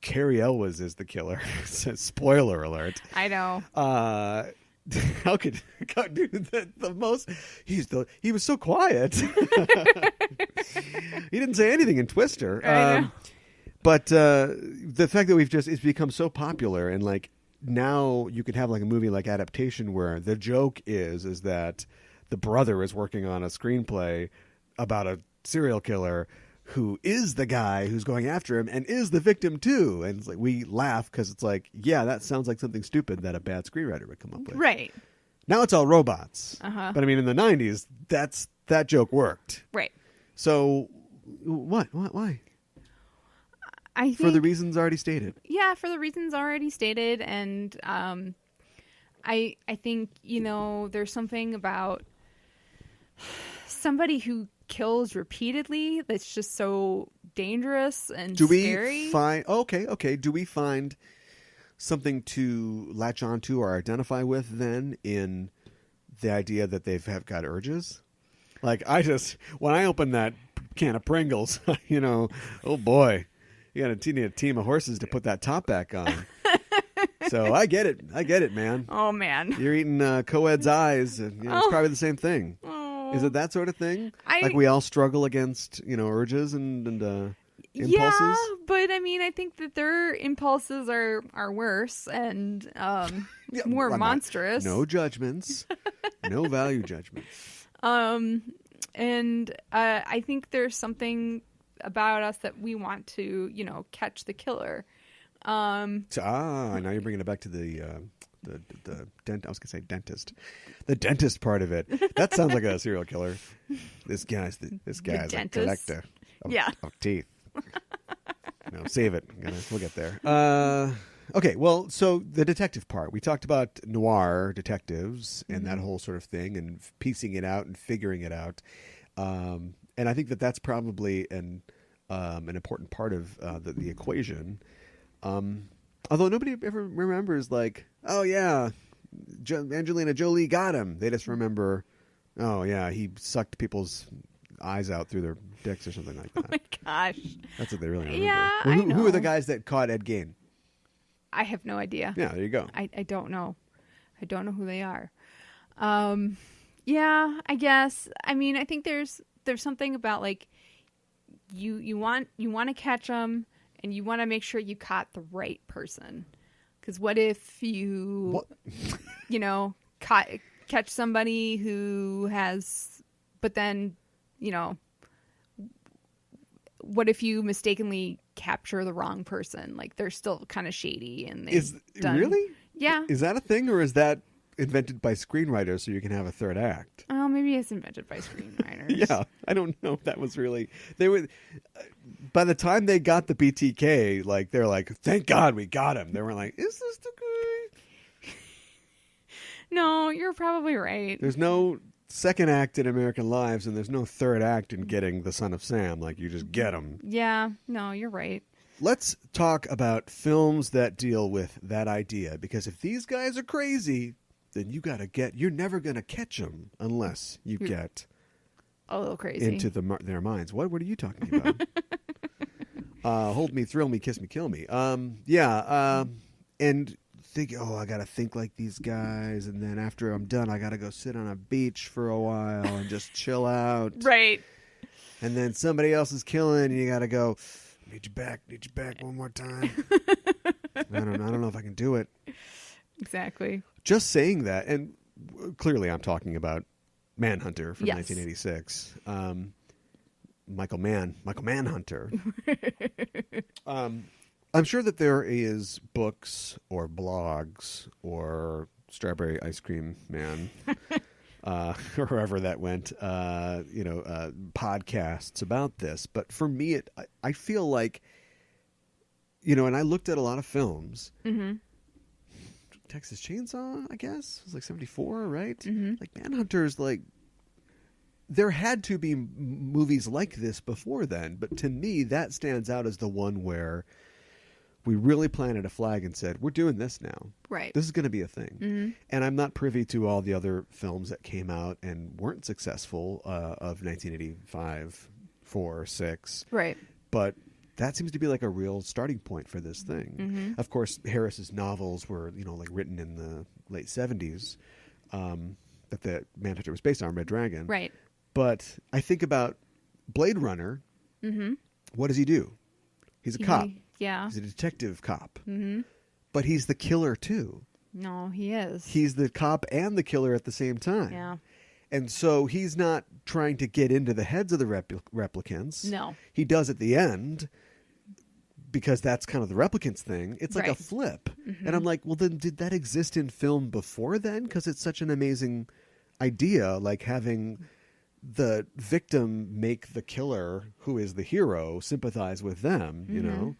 Cary Elwes is the killer. Spoiler alert.
I know.
How could dude, the most? He was so quiet. He didn't say anything in Twister.
I know.
But the fact that it's become so popular, and like now you could have like a movie like Adaptation where the joke is that the brother is working on a screenplay about a serial killer who is the guy who's going after him and is the victim too. And it's like, we laugh because it's like, yeah, that sounds like something stupid that a bad screenwriter would come up with.
Right.
Now it's all robots.
Uh-huh.
But I mean, in the 90s, that joke worked.
Right.
So what? Why?
I think,
for the reasons already stated.
Yeah, for the reasons already stated. And I think, there's something about somebody who kills repeatedly that's just so dangerous and scary.
Do we find something to latch onto or identify with then in the idea that have got urges? Like, when I open that can of Pringles, oh boy, you need a team of horses to put that top back on. So I get it, man.
Oh man,
you're eating co-ed's eyes, and it's probably the same thing. Is it that sort of thing? Like we all struggle against, urges and impulses?
Yeah, but I mean, I think that their impulses are worse and more monstrous.
No judgments. No value judgments.
And I think there's something about us that we want to, catch the killer.
Now you're bringing it back to the dent. I was gonna say dentist. The dentist part of it. That sounds like a serial killer. This guy's a collector of teeth. No, save it. We'll get there. Okay, well, so the detective part. We talked about noir detectives and that whole sort of thing and piecing it out and figuring it out. And I think that's probably an important part of the equation. Although nobody ever remembers, like, oh yeah, Angelina Jolie got him. They just remember, oh yeah, he sucked people's eyes out through their dicks or something like that.
Oh my gosh,
that's what they really remember.
Yeah,
well,
I know.
Who are the guys that caught Ed Gein?
I have no idea.
Yeah, there you go.
I don't know. I don't know who they are. Yeah, I guess. I mean, I think there's something about like you want to catch them. And you want to make sure you caught the right person. Because what if you, catch somebody who has, but then, what if you mistakenly capture the wrong person? Like they're still kind of shady and
really?
Yeah.
Is that a thing, or is that invented by screenwriters so you can have a third act?
Oh, maybe it's invented by screenwriters.
Yeah, I don't know if that was really. They were. By the time they got the BTK, like they're like, "Thank God we got him." They were like, "Is this the guy?"
No, you're probably right.
There's no second act in American Lives, and there's no third act in getting the Son of Sam. Like you just get him.
Yeah, no, you're right.
Let's talk about films that deal with that idea, because if these guys are crazy, then you're never going to catch them unless you get
a little crazy
into their minds. What are you talking about? Hold me, thrill me, kiss me, kill me. And think, I got to think like these guys. And then after I'm done, I got to go sit on a beach for a while and just chill out.
Right.
And then somebody else is killing and you got to go, need you back one more time. I don't know if I can do it.
Exactly.
Just saying that, and clearly I'm talking about Manhunter from
Yes.
1986. Michael Manhunter. I'm sure that there is books or blogs or Strawberry Ice Cream Man, or wherever that went, podcasts about this. But for me, I feel like, and I looked at a lot of films.
Mm-hmm.
Texas Chainsaw, I guess, it was like 74, right?
Mm-hmm.
Like Manhunter's like, there had to be movies like this before then, but to me, that stands out as the one where we really planted a flag and said, we're doing this now.
Right.
This is going to be a thing.
Mm-hmm.
And I'm not privy to all the other films that came out and weren't successful of 1985, 4, 6.
Right.
But that seems to be like a real starting point for this thing.
Mm-hmm.
Of course, Harris's novels were, like written in the late 70s, that the Manhunter was based on, Red Dragon.
Right.
But I think about Blade Runner.
Mm-hmm.
What does he do? He's a cop.
Yeah.
He's a detective cop.
Mm-hmm.
But he's the killer, too.
No, he is.
He's the cop and the killer at the same time.
Yeah.
And so he's not trying to get into the heads of the replicants.
No.
He does at the end, because that's kind of the replicants thing. It's like a flip.
Mm-hmm.
And I'm like, well, then did that exist in film before then? Because it's such an amazing idea, like having the victim make the killer, who is the hero, sympathize with them, you know?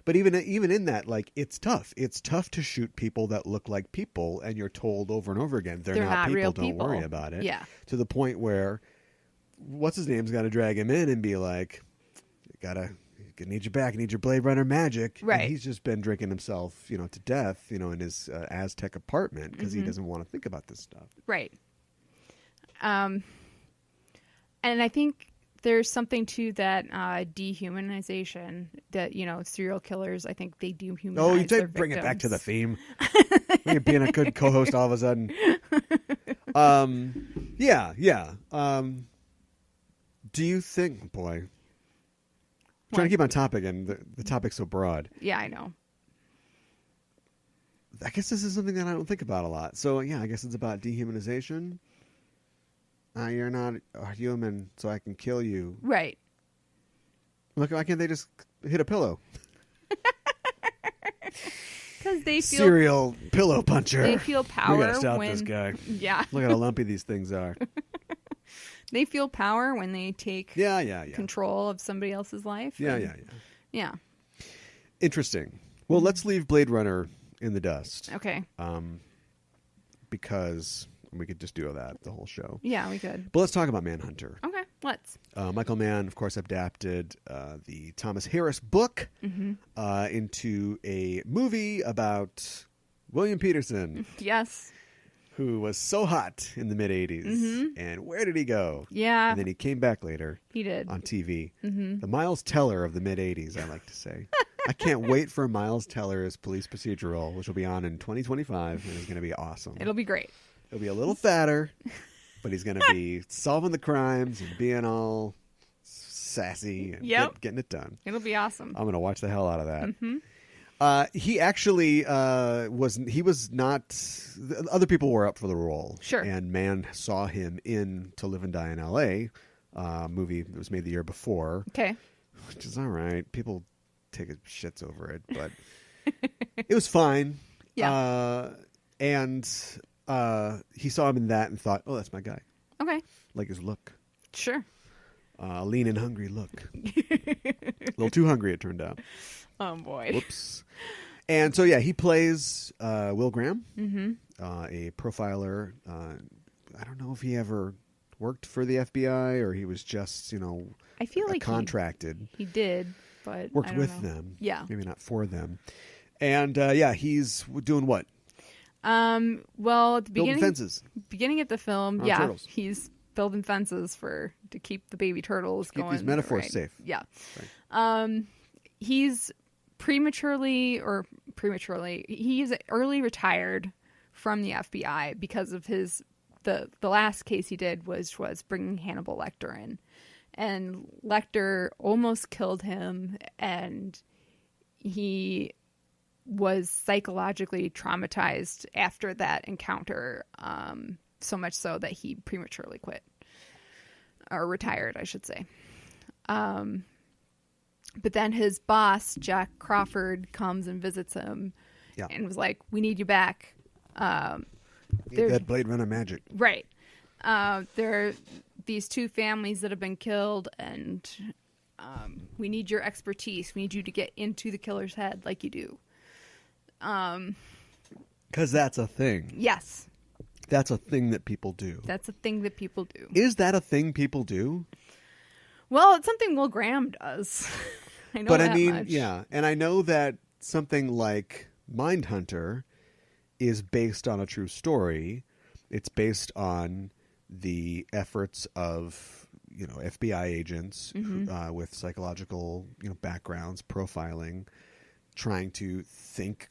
But even in that, like, it's tough. It's tough to shoot people that look like people, and you're told over and over again, they're not people,
real
don't
people.
worry about it.
Yeah.
To the point where, what's-his-name's got to drag him in and be like, need you back, need your Blade Runner magic.
Right.
And he's just been drinking himself, to death, in his Aztec apartment because he doesn't want to think about this stuff.
Right. And I think there's something to that dehumanization that, serial killers, I think they dehumanize
Oh, you
their
did bring it back to the
victims.
theme. You're being a good co-host all of a sudden. Yeah. Do you think, boy, trying to keep on topic, and the topic's so broad.
Yeah, I know.
I guess this is something that I don't think about a lot. So, yeah, I guess it's about dehumanization. You're not a human, so I can kill you.
Right.
Look, why can't they just hit a pillow?
Because they feel
Serial pillow puncher.
They feel power.
We gotta stop
when,
this guy.
Yeah.
Look at how lumpy these things are.
They feel power when they take
Yeah.
control of somebody else's life.
Yeah. Interesting. Well, let's leave Blade Runner in the dust.
Okay.
Because we could just do that the whole show.
Yeah, we could.
But let's talk about Manhunter.
Okay, let's.
Michael Mann, of course, adapted the Thomas Harris book into a movie about William Peterson.
Yes.
Who was so hot in the mid-'80s. And where did he go?
Yeah.
And then he came back later.
He did.
On TV. The Miles Teller of the mid-'80s, I like to say. I can't wait for Miles Teller's Police Procedural, which will be on in 2025, and it's going to be awesome.
It'll be great.
He'll be a little fatter, but he's going to be solving the crimes and being all sassy and getting it done.
It'll be awesome.
I'm going to watch the hell out of that. He actually was not. Other people were up for the role.
Sure.
And Mann saw him in To Live and Die in L.A., movie that was made the year before.
Okay.
Which is all right. People take shits over it, but it was fine.
Yeah.
And he saw him in that and thought, oh, that's my guy.
Okay.
Like his look.
Sure.
Lean and hungry look. A little too hungry, it turned out.
Oh, boy.
Whoops. And so, yeah, he plays Will Graham, a profiler. I don't know if he ever worked for the FBI or he was just,
I feel like
contracted.
He did, but
worked
I don't
with
know.
them.
Yeah.
Maybe not for them. And, he's doing what?
Well, at the
Building fences.
beginning of the film,
turtles.
he's building fences to keep the baby turtles
Keep
going.
these metaphors
right.
safe.
Yeah.
Right.
He's he's early retired from the FBI because of the last case he did was bringing Hannibal Lecter in, and Lecter almost killed him, and he was psychologically traumatized after that encounter, so much so that he prematurely quit or retired, I should say. But then his boss, Jack Crawford, comes and visits him and was like, "We need you back."
That Blade Runner magic.
Right. There are these two families that have been killed, and we need your expertise. We need you to get into the killer's head like you do.
Because that's a thing.
Yes.
That's a thing that people do.
That's a thing that people do.
Is that a thing people do?
Well, it's something Will Graham does. I know
but
that
I mean,
much.
yeah. And I know that something like Mindhunter is based on a true story. It's based on the efforts of, FBI agents with psychological, backgrounds, profiling, trying to think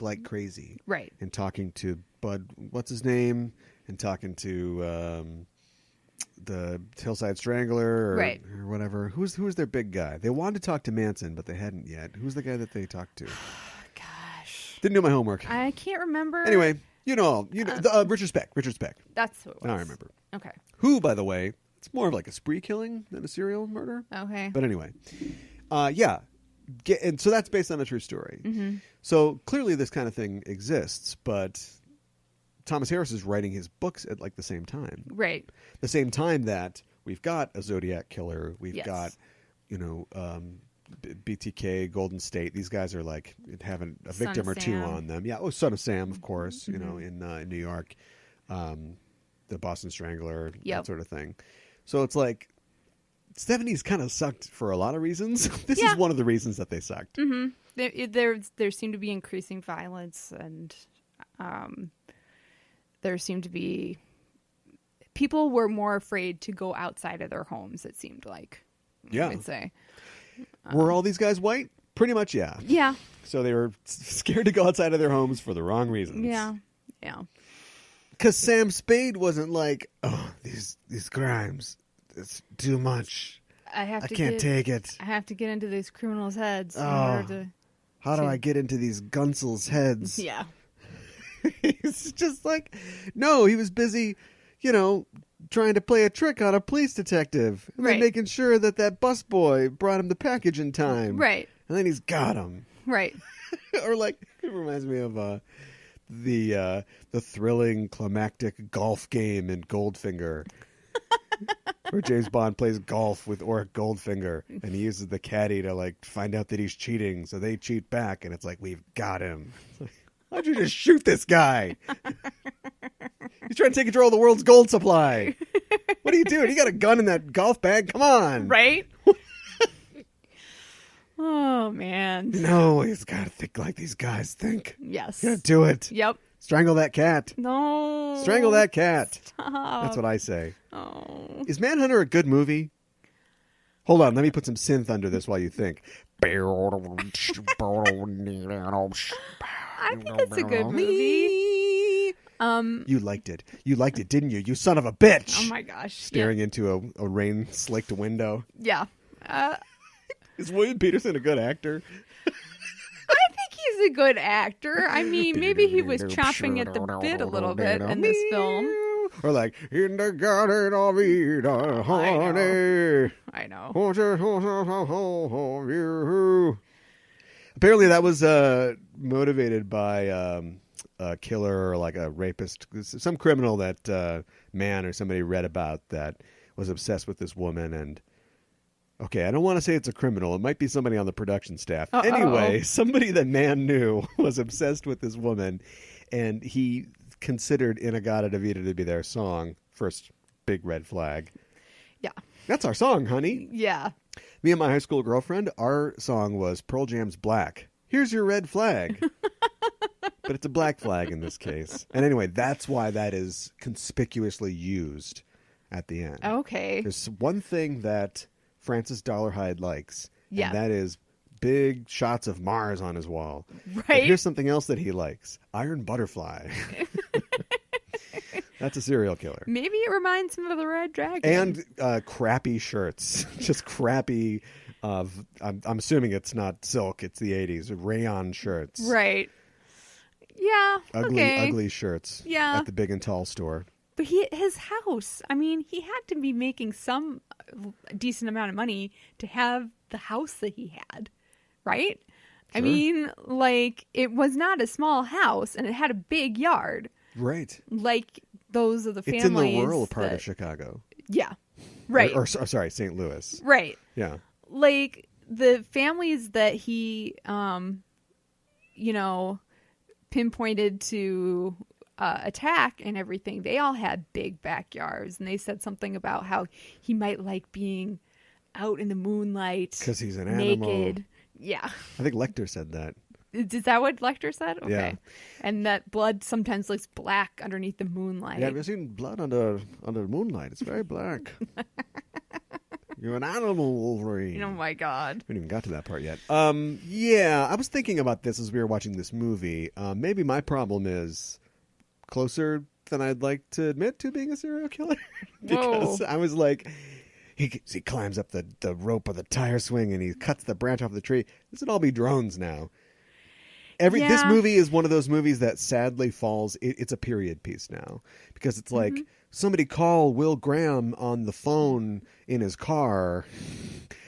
like crazy.
Right.
And talking to Bud, what's his name? And talking to the Hillside Strangler or whatever. Who's their big guy? They wanted to talk to Manson, but they hadn't yet. Who's the guy that they talked to?
Gosh.
Didn't do my homework.
I can't remember.
Anyway, Richard Speck.
That's who it was.
Now I remember.
Okay.
Who, by the way, it's more of like a spree killing than a serial murder.
Okay.
But anyway, and so that's based on a true story.
Mm-hmm.
So clearly this kind of thing exists, but Thomas Harris is writing his books at like the same time.
Right.
The same time that we've got a Zodiac killer, we've got, BTK, Golden State. These guys are like having a victim or two on them. Yeah. Oh, Son of Sam, of course.
Mm-hmm.
In New York, the Boston Strangler,
yep.
that sort of thing. So it's like 70s kind of sucked for a lot of reasons. This is one of the reasons that they sucked.
Mm-hmm. There seemed to be increasing violence, and there seemed to be people were more afraid to go outside of their homes. It seemed like, I would say.
Were all these guys white? Pretty much, yeah.
Yeah.
So they were scared to go outside of their homes for the wrong reasons.
Yeah. Yeah.
Because Sam Spade wasn't like, these crimes, it's too much. I can't take it.
I have to get into these criminals' heads in
Oh,
order to.
How do I get into these Gunsels' heads?
Yeah.
He's just like, no, he was busy, trying to play a trick on a police detective. And then making sure that busboy brought him the package in time.
Right.
And then he's got him.
Right.
Or like, it reminds me of the thrilling climactic golf game in Goldfinger. Where James Bond plays golf with Auric Goldfinger, and he uses the caddy to like find out that he's cheating, so they cheat back, and it's like, we've got him. It's like, why'd you just shoot this guy? He's trying to take control of the world's gold supply. What are you doing? You got a gun in that golf bag? Come on.
Right? Oh, man.
No, he's got to think like these guys think.
Yes.
You got to do it.
Yep.
Strangle that cat.
No.
Strangle that cat.
Stop.
That's what I say.
Oh.
Is Manhunter a good movie? Hold on, let me put some synth under this while you think.
I think it's a good movie.
You liked it. You liked it, didn't you? You son of a bitch.
Oh my gosh.
Staring into a rain-slicked window.
Yeah.
Is William Peterson a good actor?
I think he's a good actor. I mean, maybe he was chomping at the bit a little bit in this film.
Or like, in the garden of Eden, honey.
I know.
Apparently that was motivated by a killer or like a rapist, some criminal that man or somebody read about that was obsessed with this woman. And okay, I don't want to say it's a criminal. It might be somebody on the production staff. Anyway, somebody that man knew was obsessed with this woman, and he considered In-A-Gadda-Da-Vida to be their song. First big red flag. Yeah. That's our song, honey.
Yeah.
Me and my high school girlfriend, our song was Pearl Jam's Black. Here's your red flag. But it's a black flag in this case. And anyway, that's why that is conspicuously used at the end.
Okay.
There's one thing that Francis Dollarhide likes,
Yeah.
and that is big shots of Mars on his wall.
Right.
But here's something else that he likes: Iron Butterfly. That's a serial killer.
Maybe it reminds him of the Red Dragon.
And crappy shirts, just crappy. I'm assuming it's not silk; it's the '80s. Rayon shirts,
right? Yeah.
ugly shirts.
Yeah.
At the Big and Tall store.
But his house. I mean, he had to be making some decent amount of money to have the house that he had, right? Sure. I mean, like, it was not a small house, and it had a big yard.
Right.
Like those of the families.
It's in the rural part of Chicago.
Yeah. Right.
Or sorry, St. Louis.
Right.
Yeah.
Like the families that he, pinpointed to attack and everything, they all had big backyards. And they said something about how he might like being out in the moonlight. Because
he's an
naked.
Animal.
Yeah.
I think Lecter said that.
Is that what Lecter said? Okay.
Yeah.
And that blood sometimes looks black underneath the moonlight.
Yeah, have you seen blood under the moonlight? It's very black. You're an animal, Wolverine.
Oh my God.
We haven't even got to that part yet. Yeah, I was thinking about this as we were watching this movie. Maybe my problem is closer than I'd like to admit to being a serial killer. Because I was like, he climbs up the rope of the tire swing and he cuts the branch off the tree. This would all be drones now. This movie is one of those movies that sadly falls. It's a period piece now because it's like somebody call Will Graham on the phone in his car.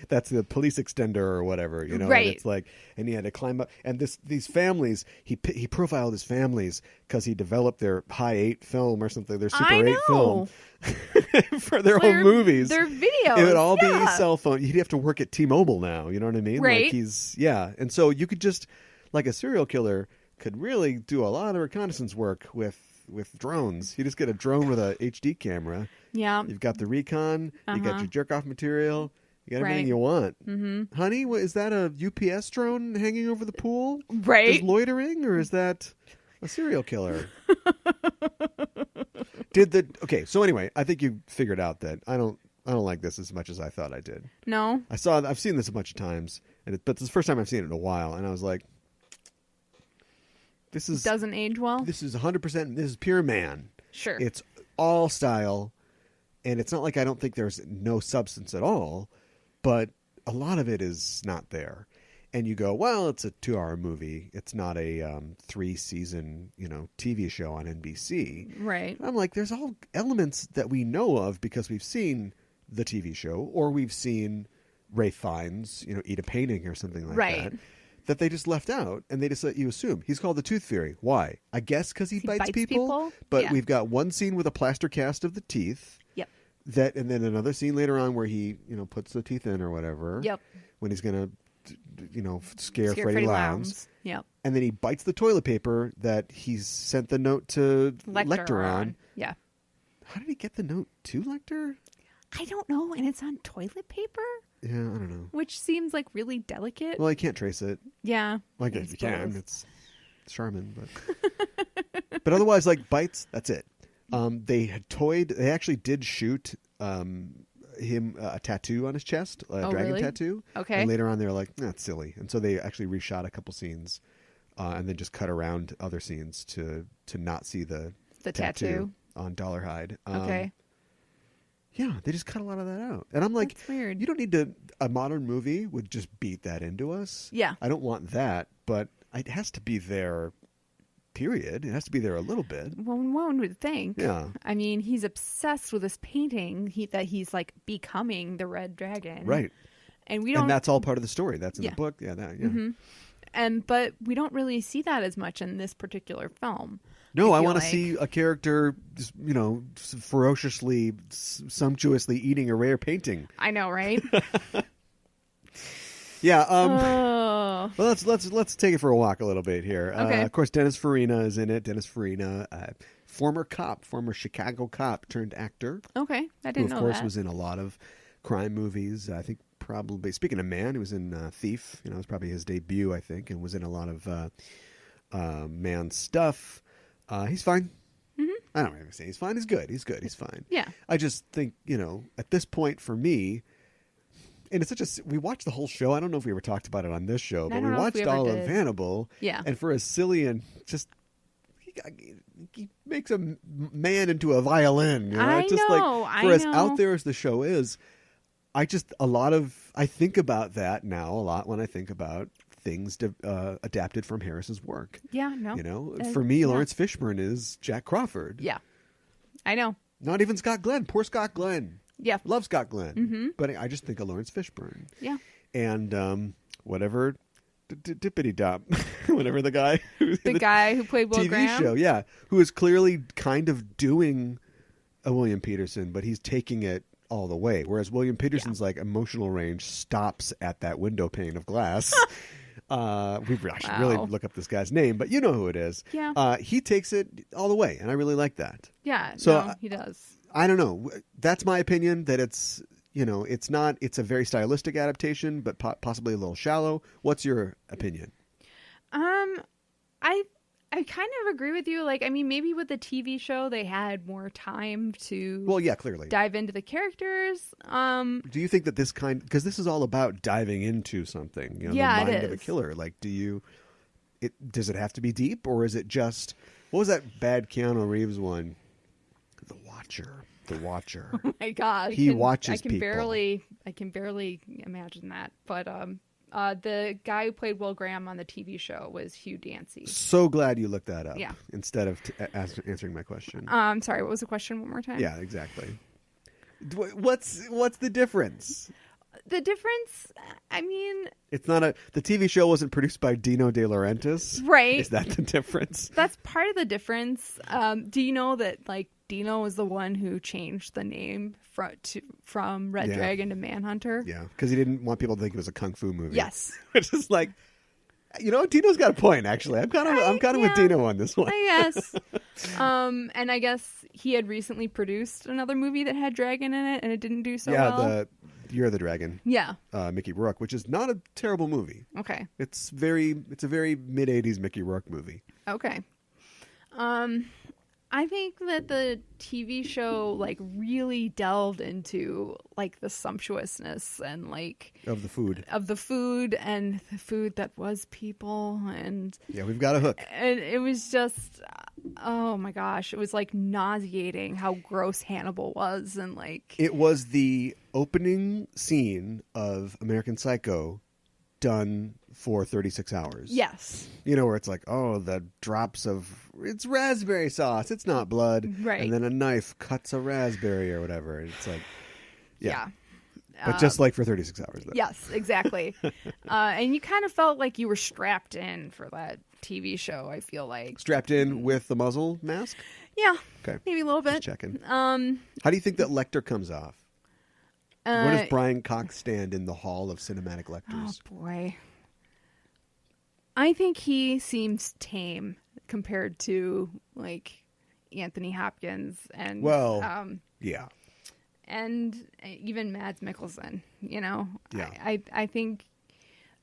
That's the police extender or whatever, Right. And it's like, and he had to climb up. And these families, he profiled his families because he developed their high 8 film or something, their Super 8 film for their own movies.
Their videos.
It would all be cell phone. He'd have to work at T-Mobile now. You know what I mean?
Right.
Like and so you could just. Like a serial killer could really do a lot of reconnaissance work with drones. You just get a drone with a HD camera.
Yeah.
You've got the recon. You got your jerk-off material. You got everything you want. Mm-hmm. Honey, is that a UPS drone hanging over the pool?
Right.
Just loitering? Or is that a serial killer? So anyway, I think you figured out that I don't like this as much as I thought I did.
No.
I've seen this a bunch of times, but it's the first time I've seen it in a while, and I was like, this
doesn't age well.
This is 100%. This is pure man.
Sure.
It's all style, and it's not like I don't think there's no substance at all, but a lot of it is not there. And you go, well, it's a 2-hour movie. It's not a 3-season, TV show on NBC.
Right.
And I'm like, there's all elements that we know of because we've seen the TV show or we've seen Ralph Fiennes, eat a painting or something like that. That they just left out, and they just let you assume. He's called the Tooth Fairy. Why? I guess because he bites people. But we've got one scene with a plaster cast of the teeth.
Yep.
And then another scene later on where he, puts the teeth in or whatever.
Yep.
When he's going to, scare Freddie Lounds.
Yep.
And then he bites the toilet paper that he's sent the note to Lecter on.
Yeah.
How did he get the note to Lecter?
I don't know, and it's on toilet paper?
Yeah, I don't know.
Which seems like really delicate.
Well, I can't trace it.
Yeah.
Well, I guess you can. It's Charmin, but but otherwise, like bites, that's it. They actually did shoot him a tattoo on his chest, a dragon tattoo.
Okay.
And later on, they were like, that's silly. And so they actually reshot a couple scenes and then just cut around other scenes to not see the tattoo on Dollarhide.
Okay.
Yeah, they just cut a lot of that out. And I'm like,
that's weird.
You don't need to, a modern movie would just beat that into us.
Yeah.
I don't want that, but it has to be there, period. It has to be there a little bit.
Well, one would think.
Yeah.
I mean, he's obsessed with this painting that he's like becoming the Red Dragon.
Right.
And
that's all part of the story. That's in the book. Yeah.
Mm-hmm. But we don't really see that as much in this particular film.
No, I want to see a character, ferociously, sumptuously eating a rare painting.
I know, right?
Yeah. Well, let's take it for a walk a little bit here.
Okay.
Of course, Dennis Farina is in it. Dennis Farina, former Chicago cop turned actor.
Okay, I didn't know that.
Who, of course, was in a lot of crime movies. I think probably, speaking of Man, he was in Thief. It was probably his debut, I think, and was in a lot of Man stuff. He's fine.
Mm-hmm.
I don't even say he's fine. He's good. He's good. He's fine.
Yeah.
I just think, at this point for me, and it's we watched the whole show. I don't know if we ever talked about it on this show, but we watched all of Hannibal.
Yeah.
And for as silly and just, he makes a man into a violin.
I know.
For as out there as the show is, I think about that now a lot when I think about things adapted from Harris's work.
Yeah, no.
For me, Lawrence Fishburne is Jack Crawford.
Yeah, I know.
Not even Scott Glenn. Poor Scott Glenn.
Yeah.
Love Scott Glenn.
Mm-hmm.
But I just think of Lawrence Fishburne.
Yeah.
And whatever, dippity dop, whatever the guy.
The guy who played Will
TV
Graham?
show, yeah. Who is clearly kind of doing a William Peterson, but he's taking it all the way. Whereas William Peterson's emotional range stops at that window pane of glass. We should really look up this guy's name, but you know who it is.
Yeah.
He takes it all the way, and I really like that.
Yeah,
so
he does.
I don't know. That's my opinion, that it's a very stylistic adaptation, but possibly a little shallow. What's your opinion?
I kind of agree with you. Maybe with the TV show, they had more time to
clearly
dive into the characters.
Do you think that because this is all about diving into something, the mind of a killer. Does it have to be deep, or is it just, what was that bad Keanu Reeves one? The Watcher.
Oh my God.
He watches
people. I can barely imagine that. But the guy who played Will Graham on the TV show was Hugh Dancy.
So glad you looked that up.
Yeah.
Instead of answering my question.
Sorry, what was the question one more time?
Yeah, exactly. What's the difference?
The difference,
it's not the TV show wasn't produced by Dino De Laurentiis.
Right.
Is that the difference?
That's part of the difference. Do you know that Dino was the one who changed the name from Red Dragon to Manhunter?
Yeah, because he didn't want people to think it was a kung fu movie.
Yes.
Which is Dino's got a point, actually. I'm kind of with Dino on this one.
I guess. And I guess he had recently produced another movie that had dragon in it, and it didn't do so well.
Yeah, You're the Dragon.
Yeah.
Mickey Rourke, which is not a terrible movie.
Okay.
It's a very mid-'80s Mickey Rourke movie.
Okay. I think that the TV show really delved into the sumptuousness and
of the food
and the food that was people, and
we've got a hook.
And it was just, oh my gosh, it was nauseating how gross Hannibal was, and
it was the opening scene of American Psycho done for 36 hours.
Yes.
Where it's the drops of, it's raspberry sauce, it's not blood.
Right.
And then a knife cuts a raspberry or whatever. It's
yeah.
But just for 36 hours. Though.
Yes, exactly. And you kind of felt like you were strapped in for that TV show, I feel like.
Strapped in with the muzzle mask?
Yeah.
Okay.
Maybe a little bit.
Just checking. How do you think that Lecter comes off? Where does Brian Cox stand in the Hall of Cinematic Lectors?
Oh, boy. I think he seems tame compared to, Anthony Hopkins and...
yeah.
And even Mads Mikkelsen,
Yeah.
I think...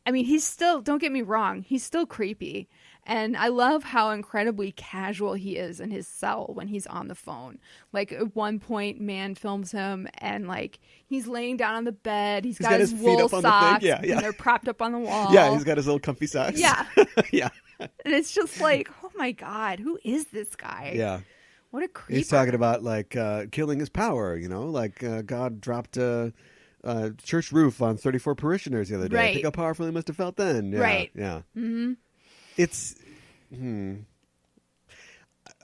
he's still... Don't get me wrong. He's still creepy. And I love how incredibly casual he is in his cell when he's on the phone. At one point, man films him and he's laying down on the bed. He's got his wool socks.
Yeah.
And they're propped up on the wall.
Yeah, he's got his little comfy socks.
Yeah.
Yeah.
And it's just oh my God, who is this guy?
Yeah.
What a creep.
He's talking about killing his power, God dropped a church roof on 34 parishioners the other day.
Right.
Think how powerful he must have felt then. Yeah,
right.
Yeah.
Mm-hmm.
It's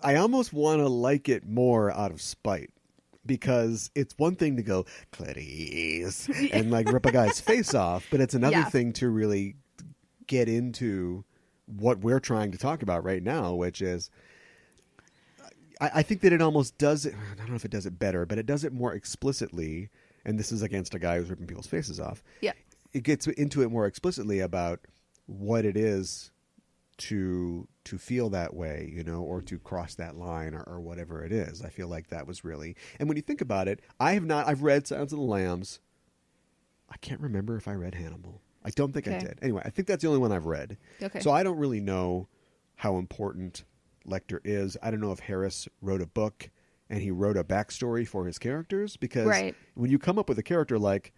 I almost want to like it more out of spite, because it's one thing to go Clarice and rip a guy's face off, but it's another thing to really get into what we're trying to talk about right now, which is I think that it almost does it. I don't know if it does it better, but it does it more explicitly. And this is against a guy who's ripping people's faces off.
Yeah.
It gets into it more explicitly about what it is to feel that way, or to cross that line or whatever it is. I feel like that was really, and when you think about it, I've read Silence of the Lambs. I can't remember if I read Hannibal. I don't think I did. Anyway, I think that's the only one I've read.
Okay.
So I don't really know how important Lecter is. I don't know if Harris wrote a book and he wrote a backstory for his characters, because when you come up with a character like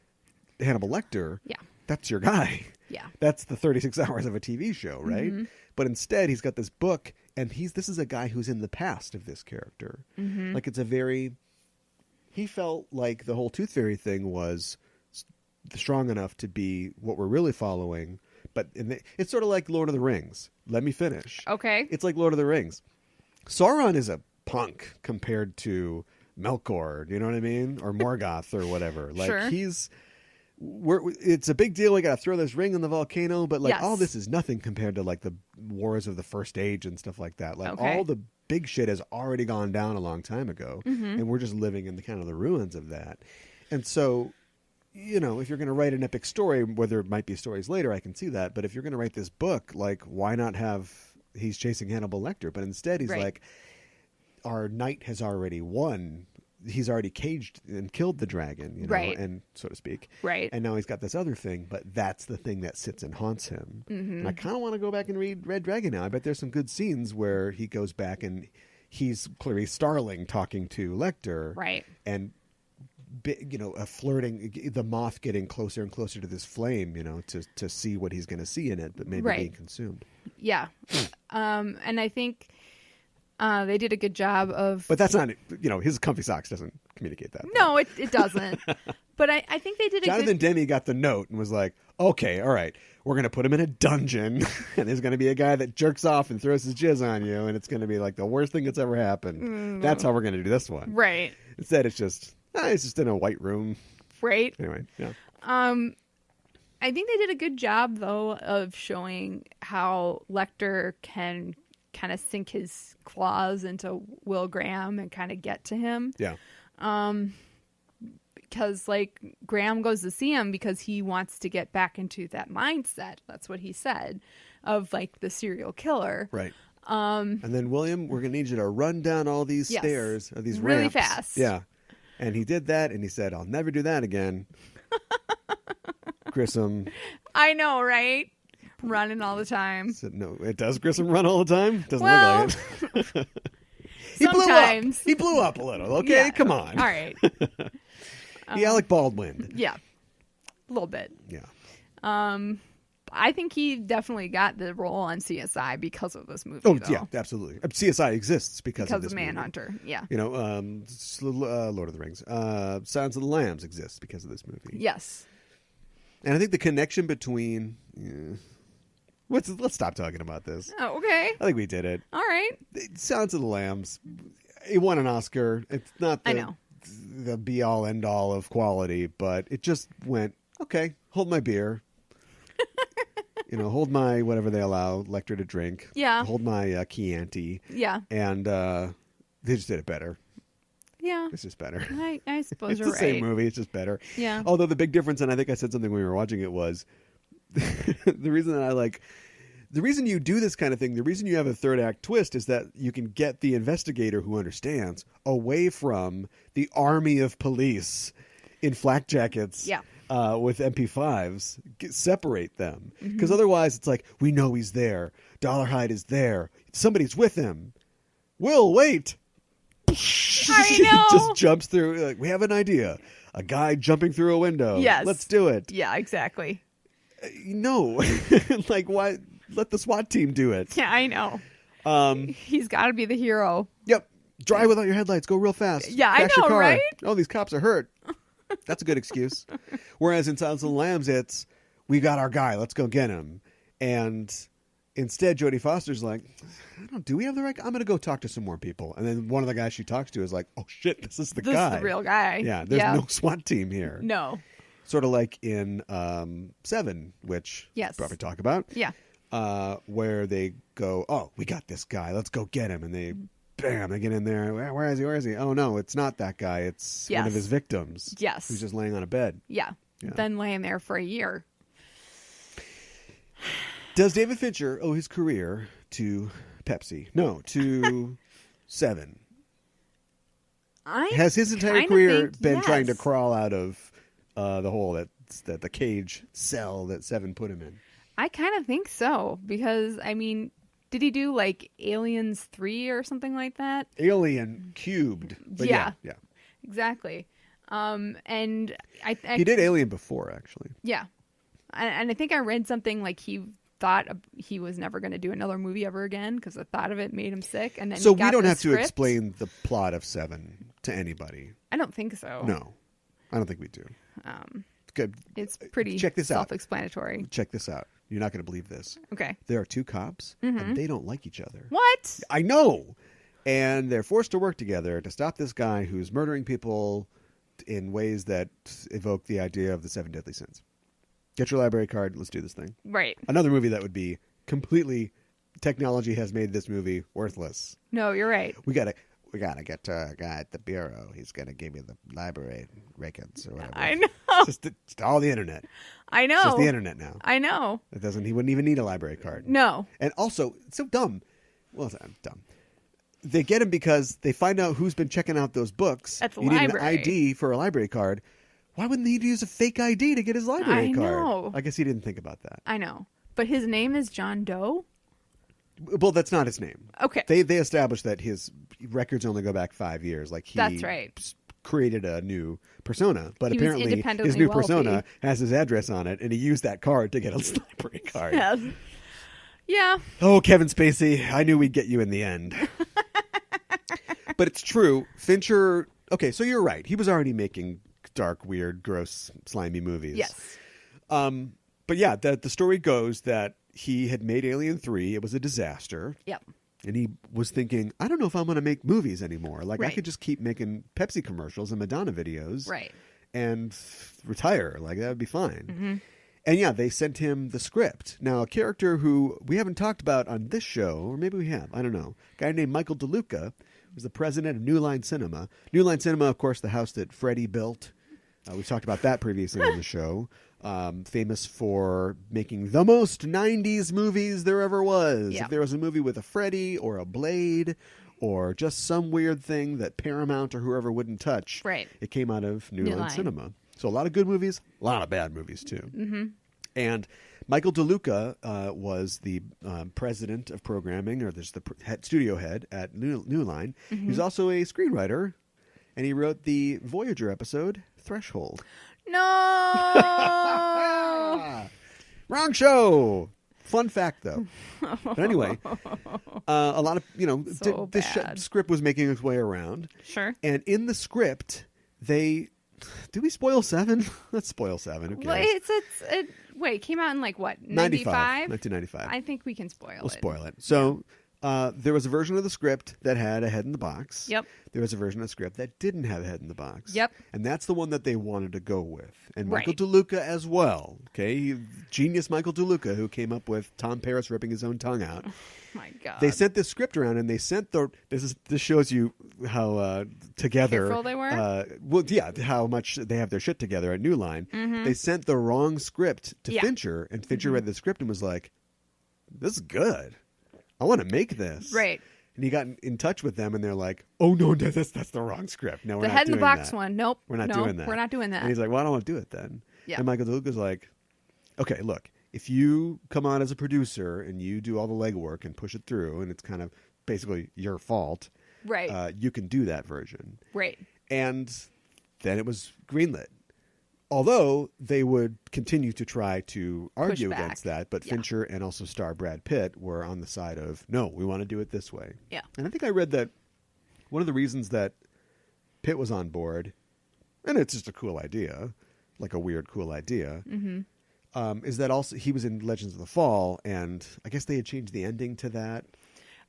Hannibal Lecter, that's your guy.
Yeah.
That's the 36 hours of a TV show, right? Mm-hmm. But instead, he's got this book, and this is a guy who's in the past of this character. Mm-hmm. Like, it's a very... He felt like the whole Tooth Fairy thing was strong enough to be what we're really following, but it's sort of like Lord of the Rings. Let me finish.
Okay.
It's like Lord of the Rings. Sauron is a punk compared to Melkor, you know what I mean? Or Morgoth or whatever. Like,
sure.
It's a big deal. We got to throw this ring in the volcano, but like all this is nothing compared to like the wars of the First Age and stuff like that. Like all the big shit has already gone down a long time ago, and we're just living in the kind of the ruins of that. And so, you know, if you're going to write an epic story, whether it might be stories later, I can see that. But if you're going to write this book, like, why not have he's chasing Hannibal Lecter, but instead he's like, our knight has already won. He's already caged and killed the dragon, you know, and so to speak.
Right.
And now he's got this other thing, but that's the thing that sits and haunts him. Mm-hmm. And I kind of want to go back and read Red Dragon now. I bet there's some good scenes where he goes back and he's clearly Starling talking to Lecter.
Right.
And, you know, flirting, the moth getting closer and closer to this flame, you know, to see what he's going to see in it, but maybe being consumed.
Yeah. And I think... they did a good job of...
But that's not... You know, his comfy socks doesn't communicate that.
No, it doesn't. But I think they did
Jonathan Demme got the note and was like, okay, all right, we're going to put him in a dungeon, and there's going to be a guy that jerks off and throws his jizz on you, and it's going to be like the worst thing that's ever happened. That's how we're going to do this one.
Right.
Instead, it's just in a white room.
Right.
Anyway, yeah.
I think they did a good job, though, of showing how Lecter can... kind of sink his claws into Will Graham and kind of get to him.
Yeah.
Because like Graham goes to see him because he wants to get back into that mindset. That's what he said, of like the serial killer.
Right. And then William, we're going to need you to run down all these stairs, or these
really
ramps.
fast.
Yeah. And he did that, and he said, I'll never do that again. Grissom.
I know, right? Running all the time.
So, no, it does Grissom run all the time? Doesn't look like it.
Sometimes.
He blew up a little, okay? Yeah. Come on.
All right.
He Alec Baldwin.
Yeah. A little bit.
Yeah.
I think he definly got the role on CSI because of this movie.
Oh,
though.
yeah, absolutely. CSI exists because of this
Manhunter.
movie.
Yeah.
You know, Lord of the Rings. Silence of the Lambs exists because of this movie.
Yes. And
I think the connection between... Let's stop talking about this.
Oh, okay.
I think we did it.
All right.
Silence of the Lambs. It won an Oscar. It's not the be-all, end-all of quality, but it just went, okay, hold my beer. You know, hold my whatever they allow Lecter to drink.
Yeah.
Hold my Chianti.
Yeah.
And they just did it better.
Yeah.
It's just better.
I suppose you're right.
It's the same movie. It's just better.
Yeah.
Although the big difference, and I think I said something when we were watching it, was... the reason you do this kind of thing, the reason you have a third act twist is that you can get the investigator who understands away from the army of police in flak jackets with MP5s, separate them. Because otherwise it's like, we know he's there. Dollarhide is there. Somebody's with him. Will, wait.
I know.
Just jumps through. Like, we have an idea. A guy jumping through a window.
Yes.
Let's do it.
Yeah, exactly.
No. Like, why? Let the SWAT team do it.
Yeah, I know. He's got to be the hero.
Yep. Drive without your headlights. Go real fast.
Yeah,
Crash
I know,
your car.
right?
Oh, these cops are hurt. That's a good excuse. Whereas in Silence of the Lambs, it's, we got our guy. Let's go get him. And instead, Jodie Foster's like, do we have the right guy? I'm going to go talk to some more people. And then one of the guys she talks to is like, oh, shit, this is the guy.
This is the real guy.
Yeah, there's no SWAT team here.
No.
Sort of like in Seven, which we'll probably talk about.
Yeah.
Where they go, oh, we got this guy. Let's go get him. And they, bam, they get in there. Where is he? Where is he? Oh, no, it's not that guy. It's one of his victims.
Yes.
Who's just laying on a bed.
Yeah. Then laying there for a year.
Does David Fincher owe his career to Pepsi? No, to Seven. Has his entire career been trying to crawl out of the hole that the cage cell that Seven put him in?
I kind of think so, because I mean, Did he do like Aliens 3 or something like that?
Alien Cubed. But yeah.
Exactly. And I
he did Alien before, actually.
Yeah. And I think I read something like he thought he was never going to do another movie ever again because the thought of it made him sick. And then
so
we
don't have to explain the plot of Seven to anybody.
I don't think so.
No, I don't think we do. Good.
It's pretty
Check this
self-explanatory.
Check this out. You're not going to believe this.
Okay.
There are two cops, and they don't like each other.
What?
I know. And they're forced to work together to stop this guy who's murdering people in ways that evoke the idea of the 7 deadly sins. Get your library card. Let's do this thing.
Right.
Another movie that would be completely... Technology has made this movie worthless.
No, you're right.
We gotta get to a guy at the bureau. He's gonna give you the library records or whatever.
I know.
It's just all the internet.
I know.
It's just the internet now.
I know.
He wouldn't even need a library card.
No.
And also, it's so dumb. Well, it's dumb. They get him because they find out who's been checking out those books.
At the
you
library.
need an ID for a library card. Why wouldn't he use a fake ID to get his library card?
I know.
I guess he didn't think about that.
I know. But his name is John Doe?
Well, that's not his name.
Okay.
They established that his records only go back 5 years. Like
That's right.
Created a new persona, but
He was
apparently
independently
his new
wealthy.
persona has his address on it, and he used that card to get his library card.
Yes. Yeah.
Oh, Kevin Spacey, I knew we'd get you in the end. But it's true. Fincher, okay, so you're right. He was already making dark, weird, gross, slimy movies.
Yes.
But yeah, the story goes that he had made Alien 3. It was a disaster.
Yep.
And he was thinking, I don't know if I'm going to make movies anymore. Like, I
Right.
could just keep making Pepsi commercials and Madonna videos.
Right.
And retire. Like, that would be fine.
Mm-hmm.
And yeah, they sent him the script. Now, a character who we haven't talked about on this show, or maybe we have, I don't know. A guy named Michael DeLuca was the president of New Line Cinema. New Line Cinema, of course, the house that Freddie built. We've talked about that previously on the show. Famous for making the most 90s movies there ever was.
Yeah.
If there was a movie with a Freddy or a Blade or just some weird thing that Paramount or whoever wouldn't touch,
Right.
it came out of New Line
Line.
Cinema. So a lot of good movies, a lot of bad movies too.
Mm-hmm.
And Michael DeLuca was the president of programming, or there's the studio head at New Line.
Mm-hmm.
He's also a screenwriter, and he wrote the Voyager episode Threshold.
No.
Wrong show. Fun fact, though. But anyway, a lot of
So
this
bad.
script was making its way around,
Sure.
and in the script, do we spoil 7? Let's spoil 7. Who cares?
Well, wait, it came out in like what?
95? 1995.
I think we can spoil
We'll
it.
spoil it. So there was a version of the script that had a head in the box.
Yep.
There was a version of the script that didn't have a head in the box.
Yep.
And that's the one that they wanted to go with. And Michael
Right.
DeLuca as well. Okay, genius Michael DeLuca, who came up with Tom Paris ripping his own tongue out.
My God.
They sent this script around, and they sent this shows you how together
Careful they were?
well, yeah, how much they have their shit together at New Line.
Mm-hmm.
They sent the wrong script to
Yeah.
Fincher, and Fincher
Mm-hmm.
read the script and was like, "This is good. I want to make this."
Right.
And he got in touch with them, and they're like, "Oh no, that's the wrong script. No, we're
The
not
head in the
doing
box
that.
one. Nope.
We're not
No,
doing that.
We're not doing that.
And he's like, "Well, I don't want to do it then."
Yeah.
And Michael DeLuca's like, "Okay, look, if you come on as a producer and you do all the legwork and push it through, and it's kind of basically your fault,
Right.
you can do that version."
Right.
And then it was greenlit. Although they would continue to try to argue
back.
against that, but
Yeah.
Fincher and also star Brad Pitt were on the side of, no, we want to do it this way.
Yeah.
And I think I read that one of the reasons that Pitt was on board, and it's just a cool idea, like a weird, cool idea, is that also he was in Legends of the Fall, and I guess they had changed the ending to that.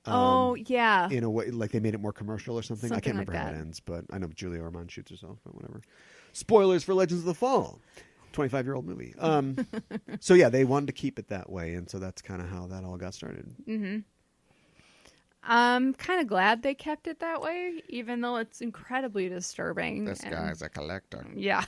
Oh, yeah.
In a way, like they made it more commercial or something. I
Something
can't remember
like
how it
that.
ends, but I know Julia Ormond shoots herself, but whatever. Spoilers for Legends of the Fall, 25-year-old movie. So yeah, they wanted to keep it that way, and so that's kind of how that all got started.
Mm-hmm. I'm kind of glad they kept it that way, even though it's incredibly disturbing.
guy's a collector.
Yeah.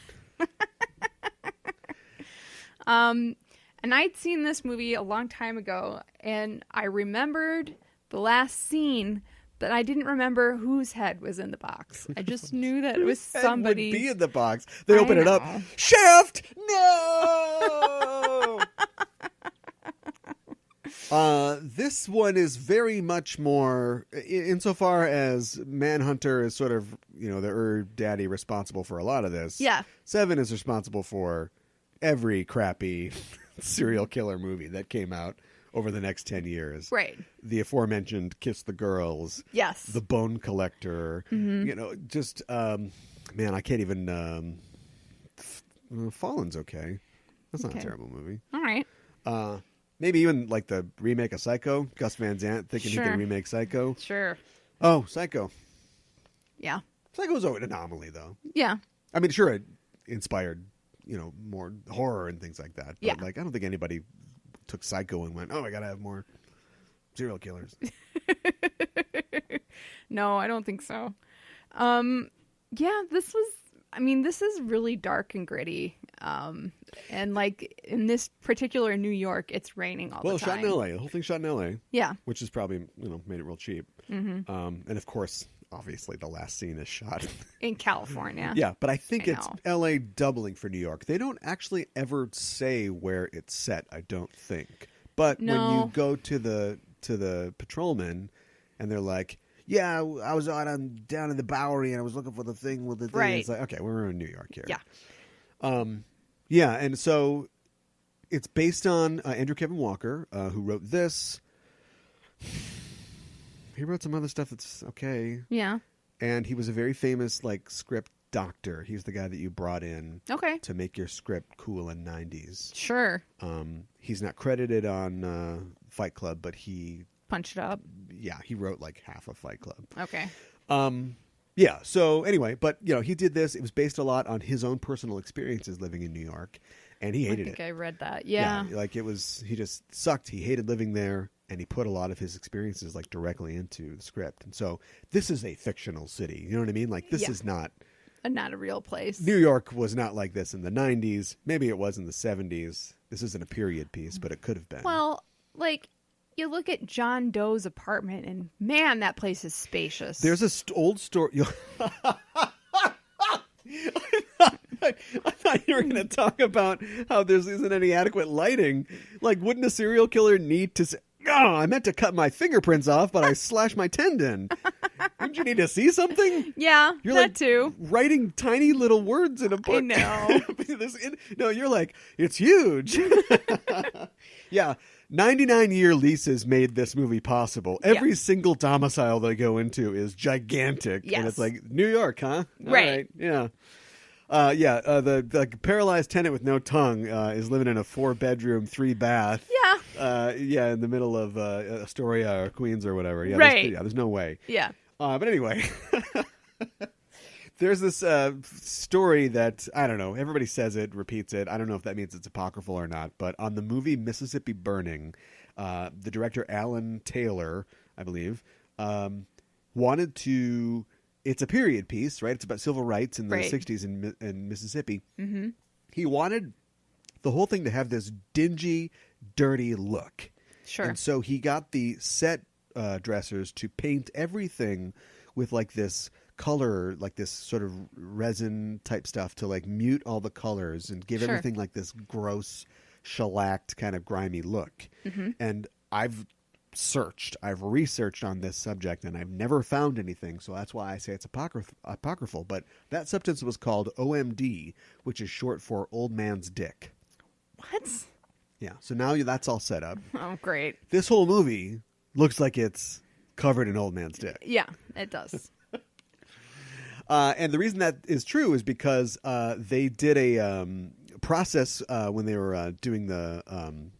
And I'd seen this movie a long time ago, and I remembered the last scene, but I didn't remember whose head was in the box. I just knew that it was somebody.
Head would be in the box. They
I
open it up.
know.
Shaft! No! This one is very much more, insofar as Manhunter is sort of, the daddy responsible for a lot of this.
Yeah.
7 is responsible for every crappy serial killer movie that came out over the next 10 years.
Right.
The aforementioned Kiss the Girls.
Yes.
The Bone Collector. Just, man, I can't even, Fallen's okay. That's not a terrible movie.
All right.
Maybe even like the remake of Psycho. Gus Van Sant thinking he can remake Psycho.
Sure.
Oh, Psycho.
Yeah.
Psycho's an anomaly, though.
Yeah.
I mean, sure, it inspired, more horror and things like that. But,
yeah.
I don't think anybody took Psycho and went, oh, I got to have more serial killers.
No, I don't think so. Yeah, this is really dark and gritty. And in this particular New York, it's raining all the time.
Well, shot in L.A. The whole thing shot in L.A.
Yeah.
Which is probably, made it real cheap. Mm-hmm. And of course, obviously, the last scene is shot
in California.
Yeah, but I think it's L.A. doubling for New York. They don't actually ever say where it's set, I don't think. But when you go to the patrolman and they're like, yeah, I was down in the Bowery and I was looking for the thing with the thing.
Right.
It's like, okay, we're in New York here.
Yeah.
Yeah, and so it's based on Andrew Kevin Walker, who wrote this. He wrote some other stuff that's okay.
Yeah.
And he was a very famous script doctor. He's the guy that you brought in to make your script cool in 90s.
Sure.
He's not credited on Fight Club, but he
punched it up.
Yeah, he wrote half of Fight Club.
Okay.
Yeah, so anyway, but he did this. It was based a lot on his own personal experiences living in New York, and he hated it.
I think I read that. Yeah.
He just sucked. He hated living there, and he put a lot of his experiences directly into the script. And so this is a fictional city. You know what I mean? This is not
a real place.
New York was not like this in the 90s. Maybe it was in the 70s. This isn't a period piece, but it could have been.
Well, you look at John Doe's apartment, and man, that place is spacious.
There's a old story. I thought you were going to talk about how there isn't any adequate lighting. Wouldn't a serial killer need to say, oh, I meant to cut my fingerprints off, but I slashed my tendon. Didn't you need to see something?
Yeah,
you're
that too.
Writing tiny little words in a book.
I know.
No, you're it's huge. Yeah. 99-year leases made this movie possible. Every single domicile they go into is gigantic.
Yes.
And it's New York, huh? All
right.
Yeah. The paralyzed tenant with no tongue is living in a 4-bedroom, 3-bath.
Yeah.
In the middle of Astoria or Queens or whatever. Yeah,
right.
There's no way.
Yeah.
But anyway, there's this story that, I don't know, everybody says it, repeats it. I don't know if that means it's apocryphal or not, but on the movie Mississippi Burning, the director Alan Taylor, I believe, wanted to... It's a period piece, right? It's about civil rights in the 60s in Mississippi. Mm-hmm. He wanted the whole thing to have this dingy, dirty look.
Sure.
And so he got the set dressers to paint everything with this color, this sort of resin type stuff to mute all the colors and give everything this gross, shellacked kind of grimy look. Mm-hmm. And I've researched on this subject, and I've never found anything, so that's why I say it's apocryphal. But that substance was called OMD, which is short for Old Man's Dick.
What?
Yeah, so now that's all set up.
Oh, great.
This whole movie looks like it's covered in Old Man's Dick.
Yeah, it does.
And the reason that is true is because they did a process when they were doing the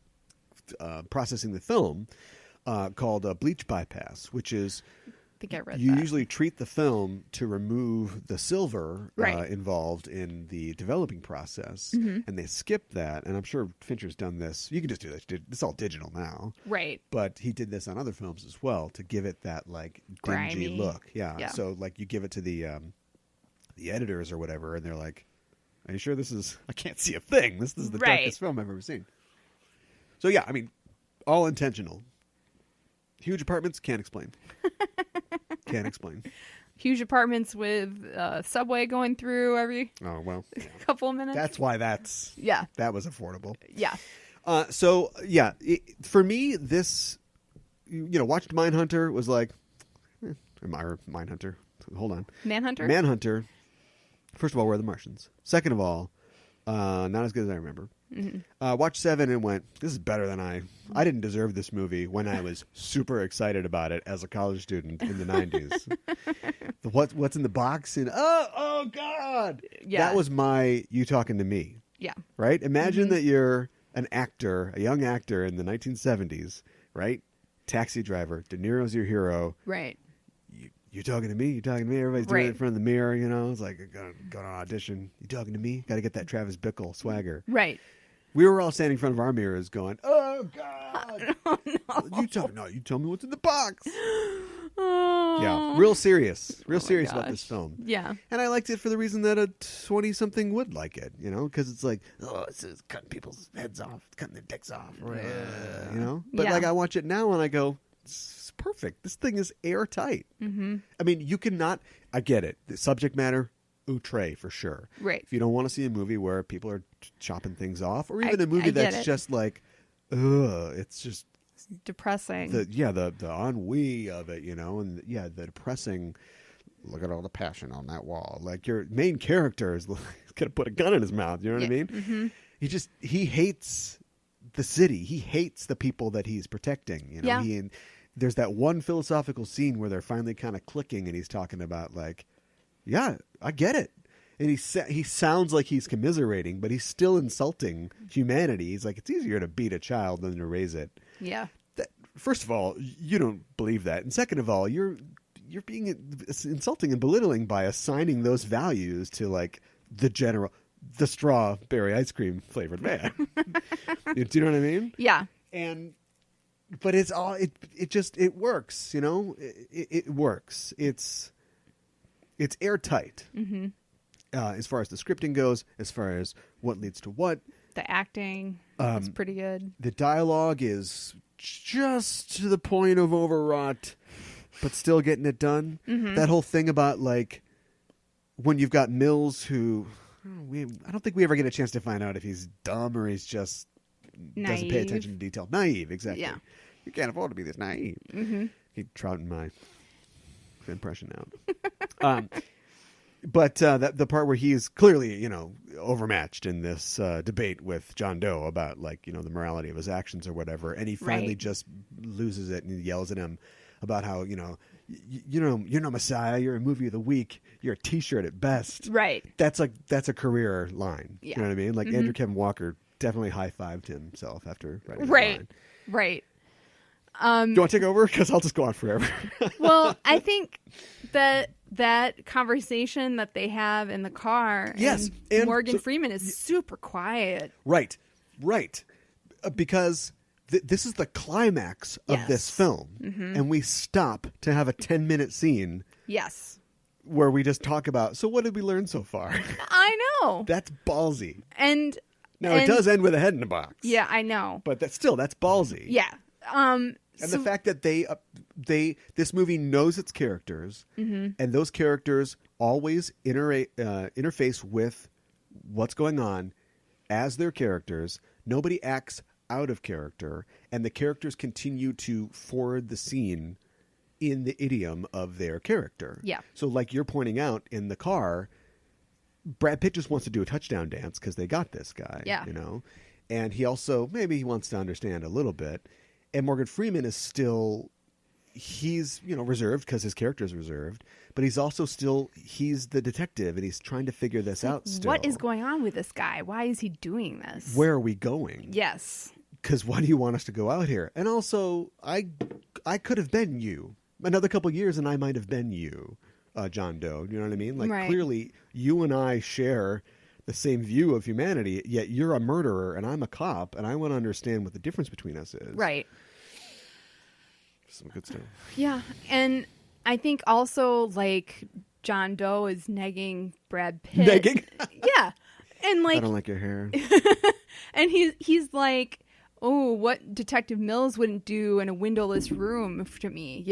processing the film called a bleach bypass, which is
I think I read
you
that.
usually treat the film to remove the silver
right.
Involved in the developing process, and they skipped that. And I'm sure Fincher's done this. You can just do this. It's all digital now,
right?
But he did this on other films as well to give it that dingy
grimy
look. Yeah. So you give it to the editors or whatever, and they're like, "Are you sure this is? I can't see a thing. This is the darkest film I've ever seen." So yeah, I mean, all intentional. Huge apartments, can't explain. Can't explain.
Huge apartments with subway going through every
couple
of minutes.
That's why that was affordable.
Yeah.
For me, this, watched Mindhunter was like, Mindhunter. Hold on. Manhunter. First of all, where are the Martians? Second of all, not as good as I remember. Mm-hmm. Watched 7 and went, this is better than I didn't deserve this movie when I was super excited about it as a college student in the 90s. What's in the box? And oh God. Yeah. That was my You Talking to Me.
Yeah.
Right? Imagine that you're an actor, a young actor in the 1970s, right? Taxi driver. De Niro's your hero.
Right.
You talking to me? You talking to me? Everybody's doing it in front of the mirror, It's like, go to an audition. You talking to me? Got to get that Travis Bickle swagger.
Right.
We were all standing in front of our mirrors going, oh, God.
Oh, no.
You tell me what's in the box.
Oh.
Yeah, real serious about this film.
Yeah.
And I liked it for the reason that a 20-something would like it, because it's like, it's cutting people's heads off, cutting their dicks off, But like I watch it now and I go, it's perfect. This thing is airtight. Mm-hmm. I mean, you cannot, I get it. The subject matter, outre for sure.
Right.
If you don't want to see a movie where people are chopping things off, or even a movie that's just like, it's just
depressing.
The ennui of it, and the depressing. Look at all the passion on that wall. Like your main character is gonna put a gun in his mouth. You know what I mean? Mm-hmm. He hates the city. He hates the people that he's protecting. Yeah. There's that one philosophical scene where they're finally kind of clicking, and he's talking about like, yeah, I get it. And he sounds like he's commiserating, but he's still insulting humanity. He's like, it's easier to beat a child than to raise it.
Yeah.
First of all, you don't believe that. And second of all, you're being insulting and belittling by assigning those values to like the strawberry ice cream flavored man. Do you know what I mean?
Yeah.
But it's all, it works, it works. It's airtight. Mm-hmm. As far as the scripting goes, as far as what leads to what.
The acting is pretty good.
The dialogue is just to the point of overwrought, but still getting it done. Mm-hmm. That whole thing about like when you've got Mills who, I don't think we ever get a chance to find out if he's dumb or he's just doesn't pay attention to detail. Naive, exactly. Yeah. You can't afford to be this naive. Mm-hmm. Keep trouting my impression out. But the part where he is clearly, overmatched in this debate with John Doe about like, the morality of his actions or whatever. And he finally just loses it and he yells at him about how, you're no Messiah. You're a movie of the week. You're a T-shirt at best.
Right.
That's a career line. Yeah. You know what I mean? Like Andrew Kevin Walker definitely high-fived himself after writing that line.
Right.
Do you want to take over? Because I'll just go on forever.
Well, I think that conversation that they have in the car, and Morgan Freeman is super quiet.
Right. Because this is the climax of this film, and we stop to have a 10-minute scene.
Yes.
Where we just talk about, so what did we learn so far?
I know.
That's ballsy.
And
it does end with a head in a box.
Yeah, I know.
But that's ballsy.
Yeah.
And the fact that this movie knows its characters, and those characters always interface with what's going on as their characters. Nobody acts out of character, and the characters continue to forward the scene in the idiom of their character.
Yeah.
So like you're pointing out in the car, Brad Pitt just wants to do a touchdown dance because they got this guy.
Yeah.
And he also, maybe he wants to understand a little bit. And Morgan Freeman is still, he's, reserved because his character is reserved, but he's also he's the detective and he's trying to figure this out still.
What is going on with this guy? Why is he doing this?
Where are we going?
Yes.
Because why do you want us to go out here? And also, I could have been you. Another couple of years and I might have been you, John Doe. You know what I mean? Like, clearly, you and I share the same view of humanity, yet you're a murderer and I'm a cop, and I want to understand what the difference between us is.
Right.
Some good stuff.
Yeah, and I think also, like, John Doe is negging Brad Pitt.
Negging?
Yeah. And like,
I don't like your hair.
And he's like, oh, what Detective Mills wouldn't do in a windowless room to me,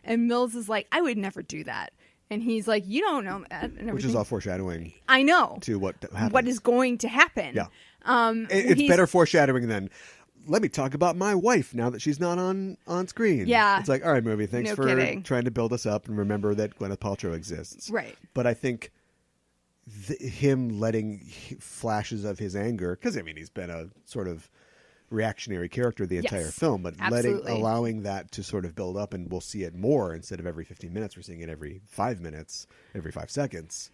And Mills is like, I would never do that. And he's like, you don't know that. And
which is all foreshadowing.
I know.
To what happens.
What is going to happen.
Yeah. It's better foreshadowing than, let me talk about my wife now that she's not on screen.
Yeah.
It's like, all right, movie, thanks for
kidding.
trying to build us up and remember that Gwyneth Paltrow exists.
Right.
But I think him letting flashes of his anger, because, I mean, he's been a sort of reactionary character the entire film, but allowing that to sort of build up, and we'll see it more instead of every 15 minutes, we're seeing it every 5 minutes, every 5 seconds,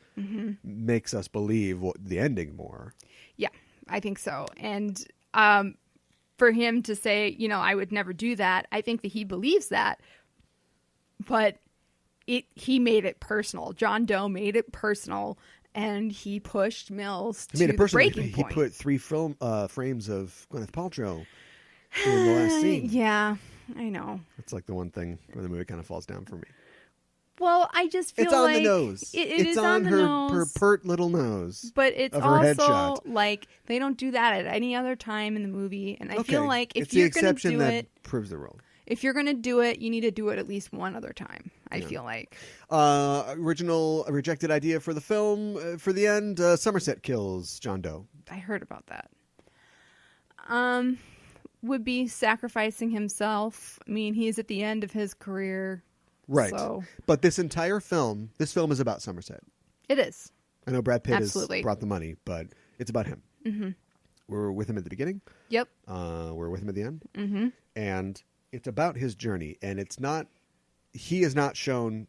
makes us believe the ending more. Yeah,
I think so. And for him to say, I would never do that, I think that he believes that, but he made it personal. John Doe made it personal. And he pushed Mills to the breaking point.
He put 3 frames of Gwyneth Paltrow in the last scene.
Yeah, I know.
It's like the one thing where the movie kind of falls down for me.
Well, I just feel
it's on
like...
the nose.
It's on
her pert little nose.
But it's also like they don't do that at any other time in the movie. And I feel like if you're going to do it...
proves the rule.
If you're going to do it, you need to do it at least one other time, I feel like.
Original rejected idea for the film, for the end, Somerset kills John Doe.
I heard about that. Would be sacrificing himself. I mean, he's at the end of his career.
Right.
So.
But this film is about Somerset.
It is.
I know Brad Pitt has brought the money, but it's about him.
Mm-hmm.
We're with him at the beginning.
Yep.
We're with him at the end.
Mm-hmm.
And it's about his journey, and he is not somebody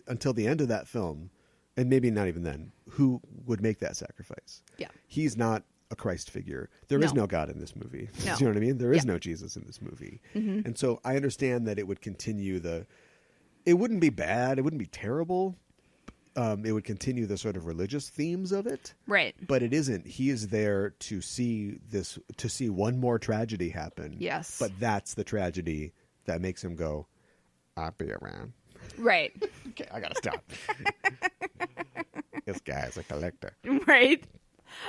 until the end of that film, and maybe not even then, who would make that sacrifice. Yeah. He's not a Christ figure. There is no God in this movie.
No.
Do you know what I mean? There is no Jesus in this movie.
Mm-hmm.
And so I understand that it would continue it wouldn't be bad, it wouldn't be terrible. It would continue the sort of religious themes of it.
Right.
But it isn't. He is there to see one more tragedy happen.
Yes.
But that's the tragedy that makes him go, I'll be around.
Right.
Okay, I gotta stop. This guy's a collector.
Right.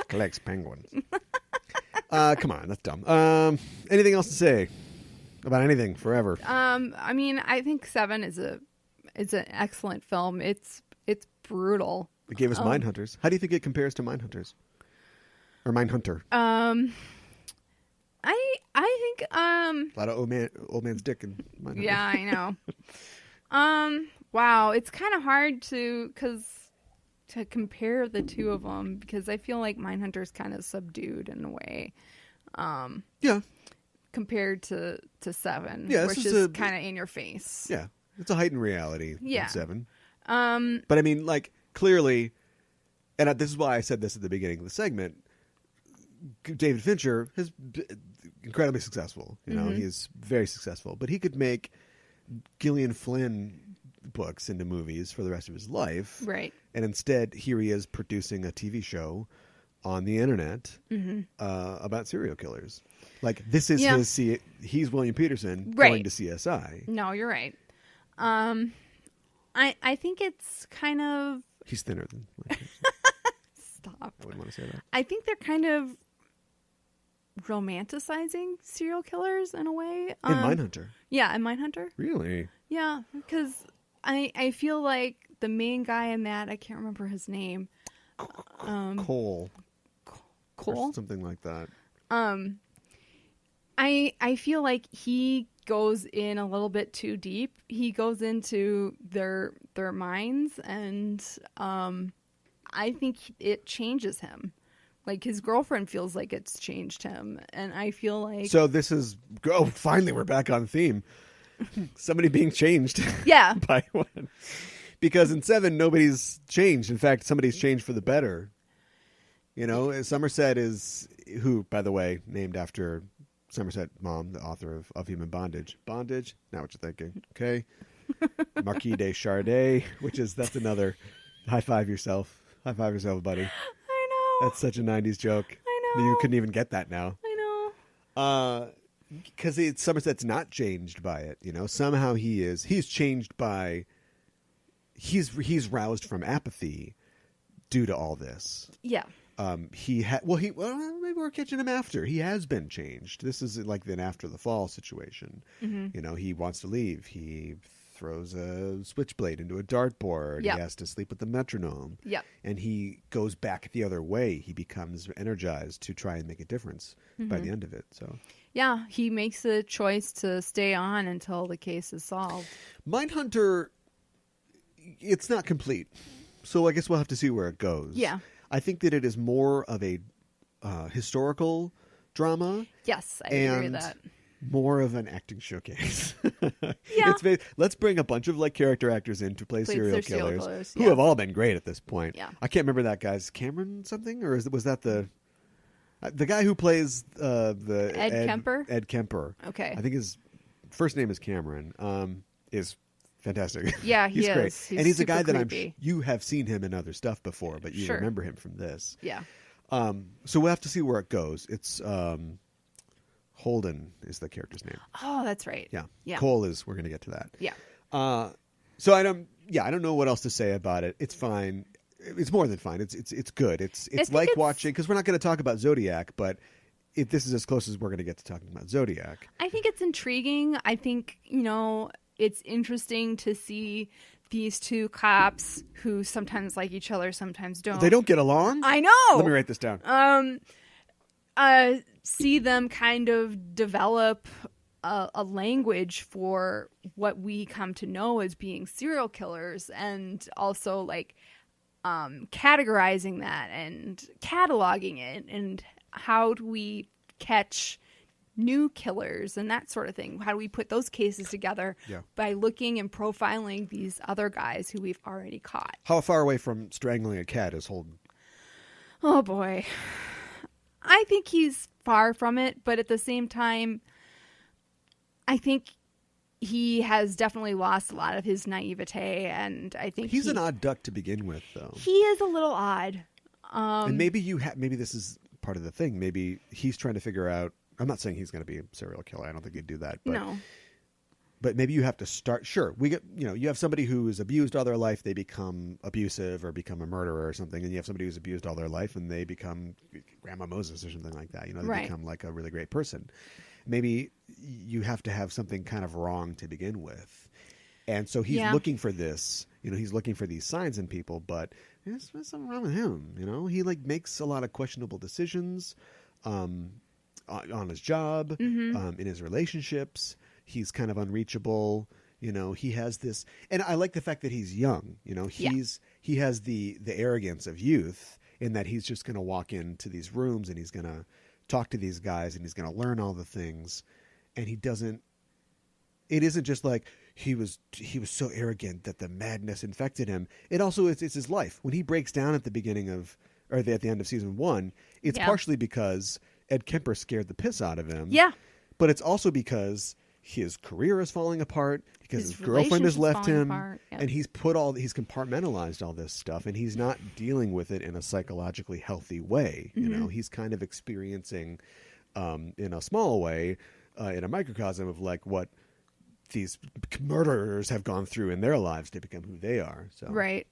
Collects penguins. Come on, that's dumb. Anything else to say about anything forever?
I mean, I think 7 is an excellent film. It's brutal.
It gave us Mindhunters. How do you think it compares to Mindhunters? Or Mindhunter?
I think
a lot of old man's dick in Mindhunter.
Yeah, I know. Wow, it's kind of hard to compare the two of them because I feel like Mindhunter's kind of subdued in a way.
Yeah.
Compared to 7,
which
is kind of in your face.
Yeah, it's a heightened reality.
Yeah.
In 7. But I mean, like, clearly, and this is why I said this at the beginning of the segment, David Fincher is incredibly successful. You know, he's very successful. But he could make Gillian Flynn books into movies for the rest of his life.
Right.
And instead, here he is producing a TV show on the internet about serial killers. Like, this is he's William Peterson going to CSI.
No, you're right. I think it's kind of...
He's thinner than...
Stop.
I wouldn't want to say that.
I think they're kind of romanticizing serial killers in a way.
In Mindhunter?
Yeah, in Mindhunter.
Really?
Yeah, because I feel like the main guy in that, I can't remember his name.
Cole.
Cole?
Or something like that.
I feel like he goes in a little bit too deep. He goes into their minds, and I think it changes him. Like, his girlfriend feels like it's changed him, and I feel like...
So this is... Oh, finally, we're back on theme. Somebody being changed.
Yeah.
By one. Because in 7, nobody's changed. In fact, somebody's changed for the better. You know, Somerset is... Who, by the way, named after Somerset Maugham, the author of Human Bondage. Bondage? Not what you're thinking. Okay. Marquis de Chardet, that's another... High five yourself. High five yourself, buddy.
I know.
That's such a 90s joke.
I know.
You couldn't even get that now.
I know.
Because Somerset's not changed by it, you know. Somehow he's changed by... He's roused from apathy due to all this.
Yeah.
Maybe we're catching him after. He has been changed. This is like an after the fall situation.
Mm-hmm.
You know, he wants to leave. He throws a switchblade into a dartboard.
Yep.
He has to sleep with the metronome.
Yep.
And he goes back the other way. He becomes energized to try and make a difference by the end of it. So
yeah, he makes a choice to stay on until the case is solved.
Mindhunter, it's not complete. So I guess we'll have to see where it goes.
Yeah.
I think that it is more of a historical drama.
Yes, I agree with that.
More of an acting showcase.
Yeah.
Let's bring a bunch of like character actors in to play serial killers who
yeah.
have all been great at this point.
Yeah.
I can't remember that guy's Cameron something, or was that the guy who plays the
Ed Kemper?
Ed Kemper.
Okay.
I think his first name is Cameron. Is fantastic.
Yeah,
he's
is.
great,
He's
and he's a
super
guy that
creepy.
you have seen him in other stuff before, but you
Sure.
remember him from this.
Yeah.
So we'll have to see where it goes. It's Holden is the character's name.
Oh, that's right.
Yeah.
Yeah.
Cole is. We're gonna get to that.
Yeah.
So I don't know what else to say about it. It's fine. It's more than fine. It's good. It's like watching, because we're not going to talk about Zodiac, but this is as close as we're going to get to talking about Zodiac.
I think it's intriguing. I think, it's interesting to see these two cops who sometimes like each other, sometimes don't.
They don't get along?
I know.
Let me write this down.
See them kind of develop a language for what we come to know as being serial killers, and also like categorizing that and cataloging it, and how do we catch new killers and that sort of thing. How do we put those cases together by looking and profiling these other guys who we've already caught?
How far away from strangling a cat is Holden?
Oh boy. I think he's far from it, but at the same time, I think he has definitely lost a lot of his naivete, and I think
he's an odd duck to begin with, though.
He is a little odd.
And maybe maybe this is part of the thing. Maybe he's trying to figure out. I'm not saying he's going to be a serial killer. I don't think he'd do that. But,
no.
But maybe you have to start. Sure, we get. You have somebody who's abused all their life, they become abusive or become a murderer or something, and you have somebody who's abused all their life and they become Grandma Moses or something like that. They become like a really great person. Maybe you have to have something kind of wrong to begin with, and so he's looking for this. He's looking for these signs in people, but there's something wrong with him. He like makes a lot of questionable decisions on his job, in his relationships. He's kind of unreachable. He has this, and I like the fact that he's young. He has the arrogance of youth in that he's just going to walk into these rooms and he's going to talk to these guys and he's going to learn all the things, and he doesn't. It isn't just like he was so arrogant that the madness infected him. It also it's his life. When he breaks down at the beginning of at the end of season 1, it's partially because Ed Kemper scared the piss out of him. Yeah, but it's also because his career is falling apart, because his girlfriend has left him, and he's compartmentalized all this stuff, and he's not dealing with it in a psychologically healthy way. He's kind of experiencing, in a small way, in a microcosm of like what these murderers have gone through in their lives to become who they are. So
right.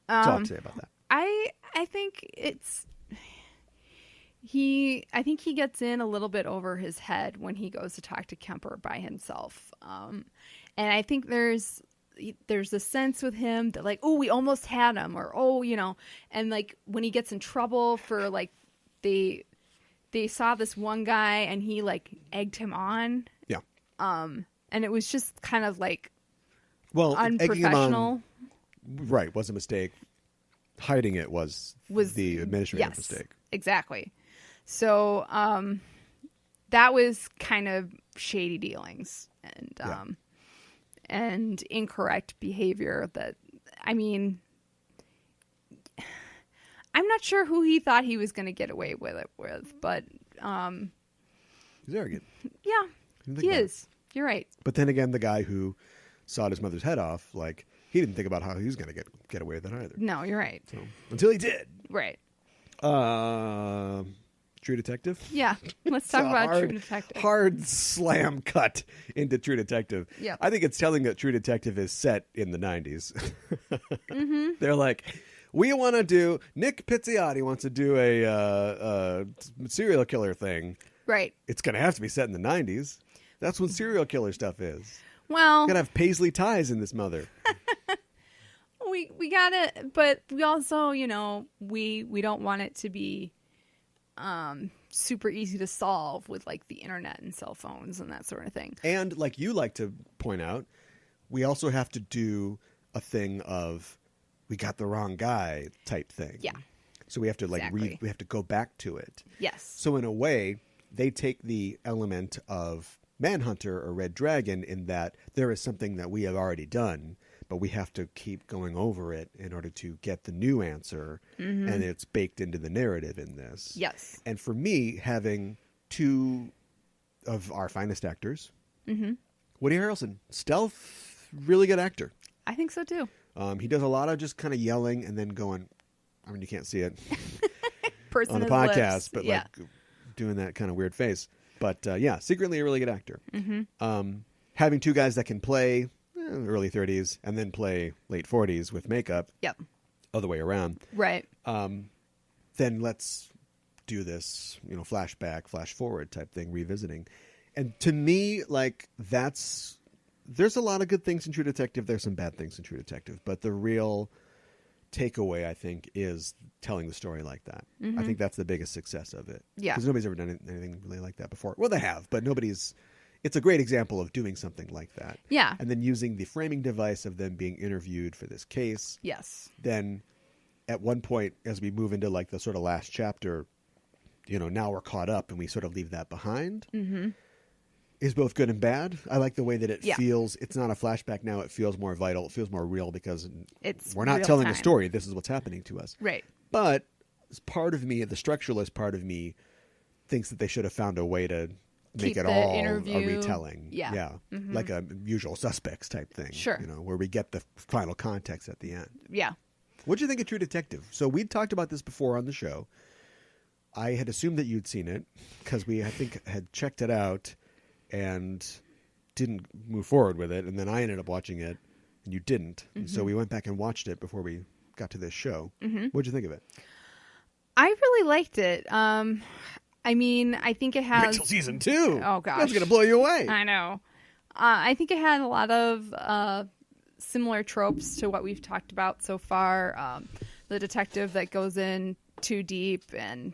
That's all I'd say about that.
I think it's. I think he gets in a little bit over his head when he goes to talk to Kemper by himself. And I think there's a sense with him that like, oh, we almost had him, or, oh, and like when he gets in trouble for like, they saw this one guy and he like egged him on. Yeah. And it was just kind of like, unprofessional.
Right. Was a mistake. Hiding it was the administrative mistake. Exactly.
So that was kind of shady dealings and incorrect behavior that, I'm not sure who he thought he was going to get away with it with, but
he's arrogant.
Yeah, he is. You're right.
But then again, the guy who sawed his mother's head off, like, he didn't think about how he was going to get away with it either.
No, you're right.
So, until he did.
Right.
True Detective?
Yeah. Let's talk about True Detective.
Hard slam cut into True Detective.
Yeah.
I think it's telling that True Detective is set in the 90s. They're like, Nick Pizzotti wants to do a serial killer thing.
Right.
It's going to have to be set in the 90s. That's when serial killer stuff is.
Well,
gotta have paisley ties in this mother.
we gotta, but we also, we don't want it to be super easy to solve with like the internet and cell phones and that sort of thing.
And like you like to point out, we also have to do a thing of we got the wrong guy type thing.
Yeah.
So we have to
Exactly.
we have to go back to it.
Yes.
So in a way, they take the element of Manhunter or Red Dragon in that there is something that we have already done, but we have to keep going over it in order to get the new answer, and it's baked into the narrative in this.
Yes.
And for me, having two of our finest actors, Woody Harrelson, stealth, really good actor.
I think so too.
He does a lot of just kind of yelling and then going, I mean, you can't see it
Person
on the
his
podcast,
lips.
but
yeah.
like doing that kind of weird face. But yeah, secretly a really good actor. Having two guys that can play early 30s and then play late 40s with makeup,
Yep.
other way around,
Right.
then let's do this, flashback, flash forward type thing, revisiting. And to me, like, there's a lot of good things in True Detective. There's some bad things in True Detective. But the real takeaway, I think, is telling the story like that. I think that's the biggest success of it.
Yeah.
Because nobody's ever done anything really like that before. Well, they have, but it's a great example of doing something like that.
Yeah.
And then using the framing device of them being interviewed for this case.
Yes.
Then at one point, as we move into like the sort of last chapter, now we're caught up and we sort of leave that behind. Is both good and bad. I like the way that it feels. It's not a flashback now. It feels more vital. It feels more real because we're not telling a story. This is what's happening to us.
Right.
But part of me, the structuralist part of me, thinks that they should have found a way to make
Keep
it
the
all
interview.
a retelling.
Yeah.
Like a Usual Suspects type thing.
Sure.
Where we get the final context at the end.
Yeah.
What did you think of True Detective? So we talked about this before on the show. I had assumed that you'd seen it because we, I think, had checked it out and didn't move forward with it. And then I ended up watching it and you didn't. And so we went back and watched it before we got to this show. What'd you think of it?
I really liked it. I mean, I think it has...
Wait till season 2.
Oh, gosh.
That's going to blow you away.
I know. I think it had a lot of similar tropes to what we've talked about so far. The detective that goes in too deep and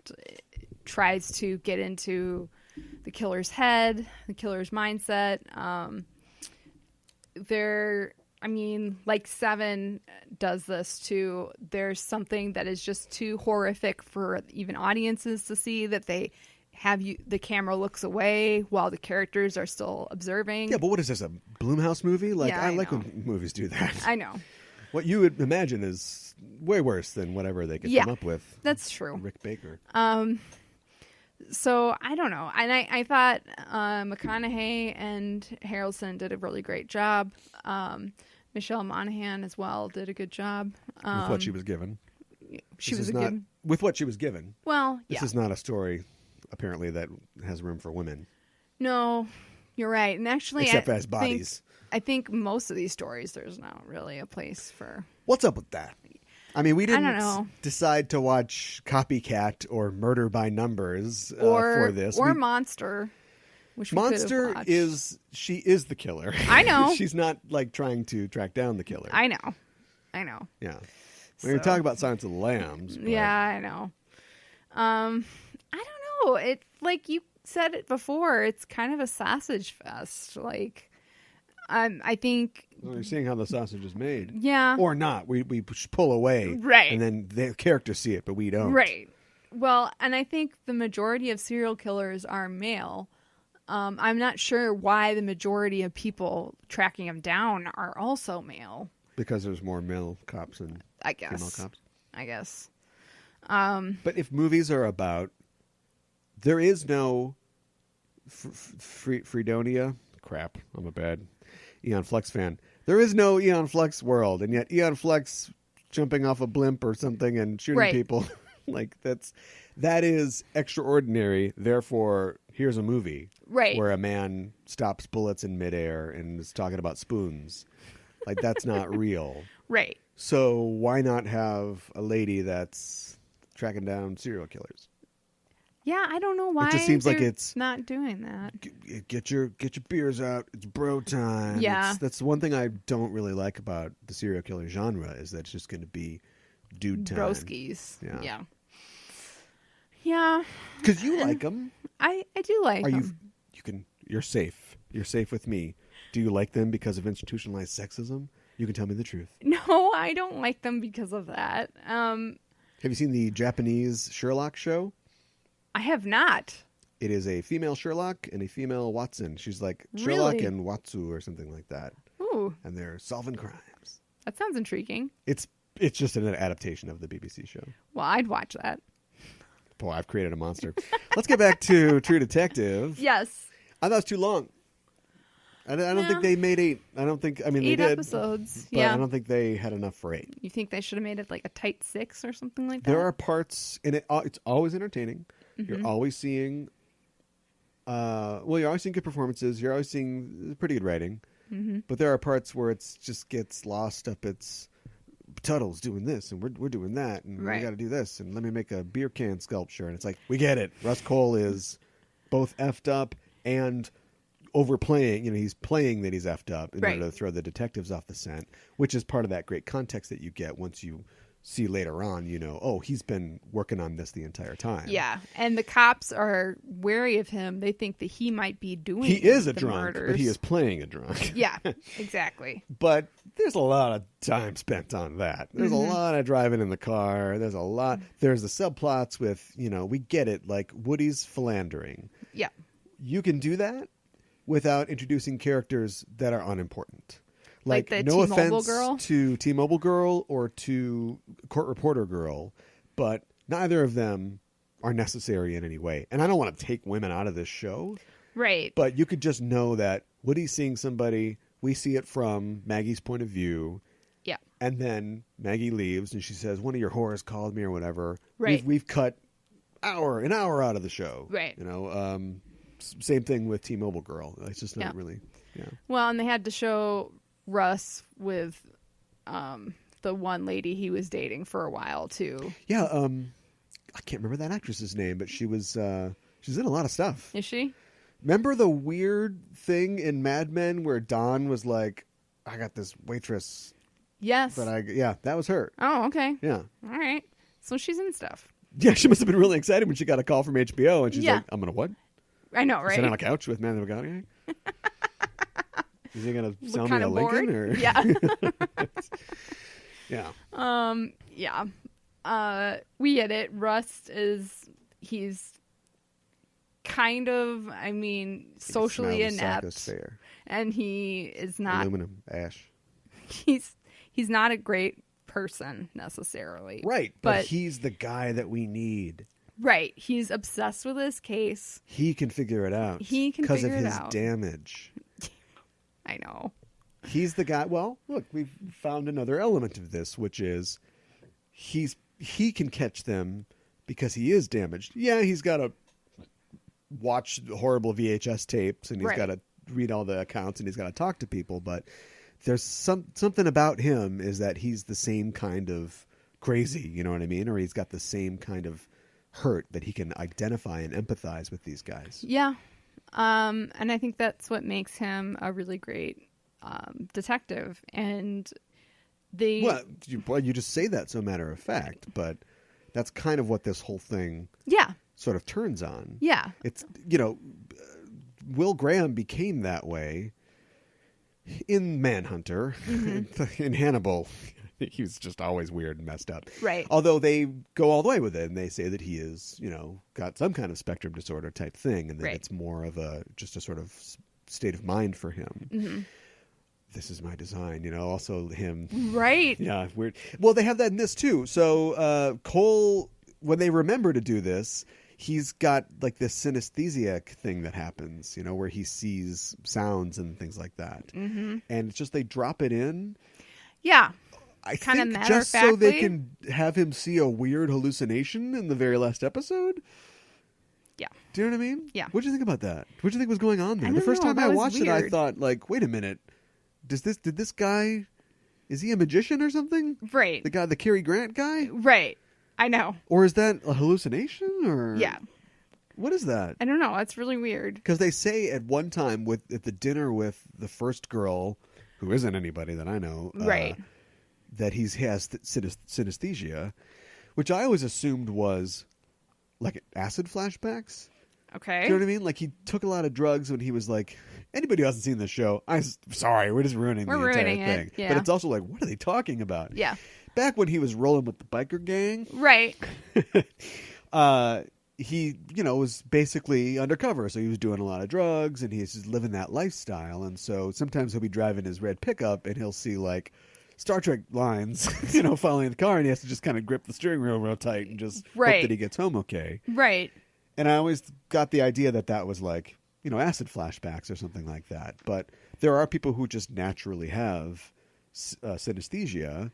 tries to get into the killer's head, the killer's mindset. Like Seven does this too. There's something that is just too horrific for even audiences to see, that they have the camera looks away while the characters are still observing.
Yeah, but what is this, a Blumhouse movie? Like,
Yeah,
I
I
like
know.
when movies do that.
I know.
What you would imagine is way worse than whatever they could come up with.
That's true.
Rick Baker.
So I don't know. And I thought McConaughey and Harrelson did a really great job. Michelle Monaghan as well did a good job.
With what she was given.
She was a good...
With what she was given.
Well,
This is not a story, apparently, that has room for women.
No, you're right. And actually...
Except as bodies.
I think most of these stories, there's not really a place for...
What's up with that? I mean, we
don't
didn't
know.
decide to watch Copycat or Murder by Numbers for this.
Or Monster, which we could have
Monster
watched.
is the killer.
I know.
She's not like trying to track down the killer.
I know.
Yeah. We were talking about Silence of the Lambs. But...
Yeah, I know. I don't know. It, like you said it before, it's kind of a sausage fest. Like, I think...
Well, you're seeing how the sausage is made.
Yeah.
Or not. We pull away.
Right.
And then the characters see it, but we don't.
Right. Well, and I think the majority of serial killers are male. I'm not sure why the majority of people tracking them down are also male.
Because there's more male cops than female cops.
I guess.
But if movies are about... There is no Fredonia. Crap. I'm a bad Eon Flux fan. There is no Eon Flux world, and yet Eon Flux jumping off a blimp or something and shooting people. Like, that is extraordinary. Therefore, here's a movie where a man stops bullets in midair and is talking about spoons. Like, that's not real.
Right.
So why not have a lady that's tracking down serial killers?
Yeah, I don't know why.
It just seems like
they're
it's
not doing that.
Get your beers out. It's bro time.
Yeah.
That's one thing I don't really like about the serial killer genre is that it's just going to be dude time.
Broskies.
Yeah.
Yeah.
Because you like them.
I do like them.
You're safe. You're safe with me. Do you like them because of institutionalized sexism? You can tell me the truth.
No, I don't like them because of that.
Have you seen the Japanese Sherlock show?
I have not.
It is a female Sherlock and a female Watson. She's like
Really?
Sherlock and Watsu or something like that.
Ooh,
And they're solving crimes.
that sounds intriguing.
It's just an adaptation of the BBC show.
Well, I'd watch that.
Boy, I've created a monster. Let's get back to True Detective.
Yes.
I thought it was too long. I don't think they made 8. I mean, they
8
did.
episodes.
But
Yeah.
I don't think they had enough for 8.
You think they should have made it like a tight 6 or something like that?
There are parts in it. It's always entertaining.
Mm-hmm.
You're always seeing, you're always seeing good performances. You're always seeing pretty good writing.
Mm-hmm.
But there are parts where it just gets lost up. It's Tuttle's doing this, and we're doing that, and
Right.
we got to do this, and let me make a beer can sculpture. And it's like, we get it. Russ Cole is both effed up and overplaying. He's playing that he's effed up in
Right.
order to throw the detectives off the scent, which is part of that great context that you get once you see later on, he's been working on this the entire time.
Yeah, and the cops are wary of him. They think that he might be doing
He is a
the
drunk,
murders.
but he is playing a drunk.
Yeah, exactly.
But there's a lot of time spent on that. There's
Mm-hmm.
a lot of driving in the car. There's the subplots with, we get it, like Woody's philandering.
Yeah.
You can do that without introducing characters that are unimportant.
Like the
no
T-Mobile
offense
girl?
to T-Mobile girl or to court reporter girl, but neither of them are necessary in any way. And I don't want to take women out of this show,
Right.
but you could just know that Woody's seeing somebody. We see it from Maggie's point of view.
Yeah.
And then Maggie leaves and she says, one of your whores called me or whatever.
Right.
We've cut an hour out of the show.
Right.
Same thing with T-Mobile girl. It's just not really. Yeah.
Well, and they had to show Russ with the one lady he was dating for a while too.
Yeah. I can't remember that actress's name, but she's in a lot of stuff.
Is she?
Remember the weird thing in Mad Men where Don was like, I got this waitress.
Yes.
That was her.
Oh, okay.
Yeah.
All right. So she's in stuff.
Yeah, she must have been really excited when she got a call from HBO and she's
Yeah.
like, I'm going to what?
I know, right?
Sit on a couch with Matthew McConaughey? Is he going to sell me
kind
a
of
Lincoln?
bored?
Or?
Yeah.
Yeah.
Yeah. We get it. Rust he's kind of, socially inept. And he is not,
Aluminum, ash.
he's not a great person necessarily.
Right. But he's the guy that we need.
Right. He's obsessed with this case.
He can figure it out.
He can
because
figure
of
it
his
out.
damage.
I know.
He's the guy. Well, look, we've found another element of this, which is he can catch them because he is damaged. Yeah, he's got to watch horrible VHS tapes and he's got to read all the accounts and he's got to talk to people. But there's something about him is that he's the same kind of crazy, you know what I mean? Or he's got the same kind of hurt that he can identify and empathize with these guys.
Yeah. And I think that's what makes him a really great detective. And
Well, you just say that so matter of fact, but that's kind of what this whole thing sort of turns on.
Yeah.
It's, Will Graham became that way in Manhunter. Mm-hmm. In Hannibal, he was just always weird and messed up.
Right.
Although they go all the way with it and they say that he is, got some kind of spectrum disorder type thing and that it's more of just a sort of state of mind for him. Mm-hmm. This is my design, also him.
Right.
Yeah, weird. Well, they have that in this too. So Cole, when they remember to do this, he's got like this synesthesiac thing that happens, where he sees sounds and things like that. Mm-hmm. And it's just they drop it in.
Yeah.
I
kind
think
of
just so they can have him see a weird hallucination in the very last episode.
Yeah.
Do you know what I mean?
Yeah.
What do you think about that? What do you think was going on there?
I
The first
don't know.
time I
That was
watched it, I
weird.
thought, like, wait a minute. Did this guy, is he a magician or something?
Right.
The Cary Grant guy?
Right. I know.
Or is that a hallucination? Or
Yeah.
What is that?
I don't know. It's really weird.
Because they say at one time at the dinner with the first girl, who isn't anybody that I know,
Right.
that he has synesthesia, which I always assumed was like acid flashbacks.
Okay.
Do you know what I mean? Like he took a lot of drugs when he was like. Anybody who hasn't seen this show, sorry, we're just ruining the entire thing.
Yeah.
But it's also like, what are they talking about?
Yeah.
Back when he was rolling with the biker gang,
Right.
he, was basically undercover. So he was doing a lot of drugs and he's just living that lifestyle. And so sometimes he'll be driving his red pickup and he'll see like Star Trek lines, following the car, and he has to just kind of grip the steering wheel real tight and just hope that he gets home okay.
Right.
And I always got the idea that was like, acid flashbacks or something like that. But there are people who just naturally have synesthesia,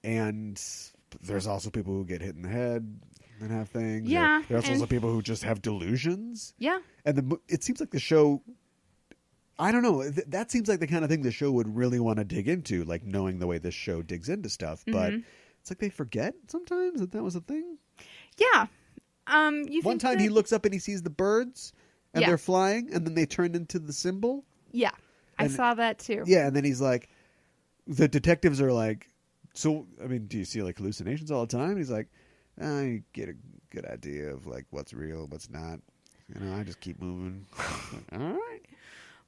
and there's also people who get hit in the head and have things.
Yeah.
There's also people who just have delusions.
Yeah.
And it seems like the show, I don't know, that seems like the kind of thing the show would really want to dig into, like knowing the way this show digs into stuff. But it's like they forget sometimes that was a thing.
Yeah.
One time he looks up and he sees the birds. And they're flying, and then they turn into the symbol?
Yeah. I saw that, too.
Yeah, and then he's like, the detectives are like, so, I mean, do you see, like, hallucinations all the time? And he's like, I get a good idea of, like, what's real, what's not. I just keep moving. Like, all right.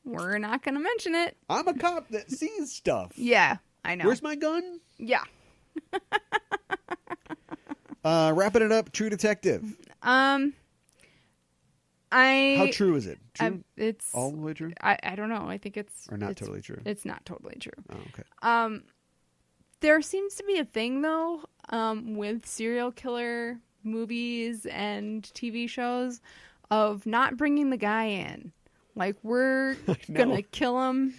We're not going to mention it.
I'm a cop that sees stuff.
Yeah, I know.
Where's my gun?
Yeah.
Wrapping it up, True Detective. How true is it? True?
It's
all the way true.
I don't know. I think it's
totally true.
It's not totally true.
Oh, okay.
There seems to be a thing though, with serial killer movies and TV shows of not bringing the guy in. Like we're gonna kill him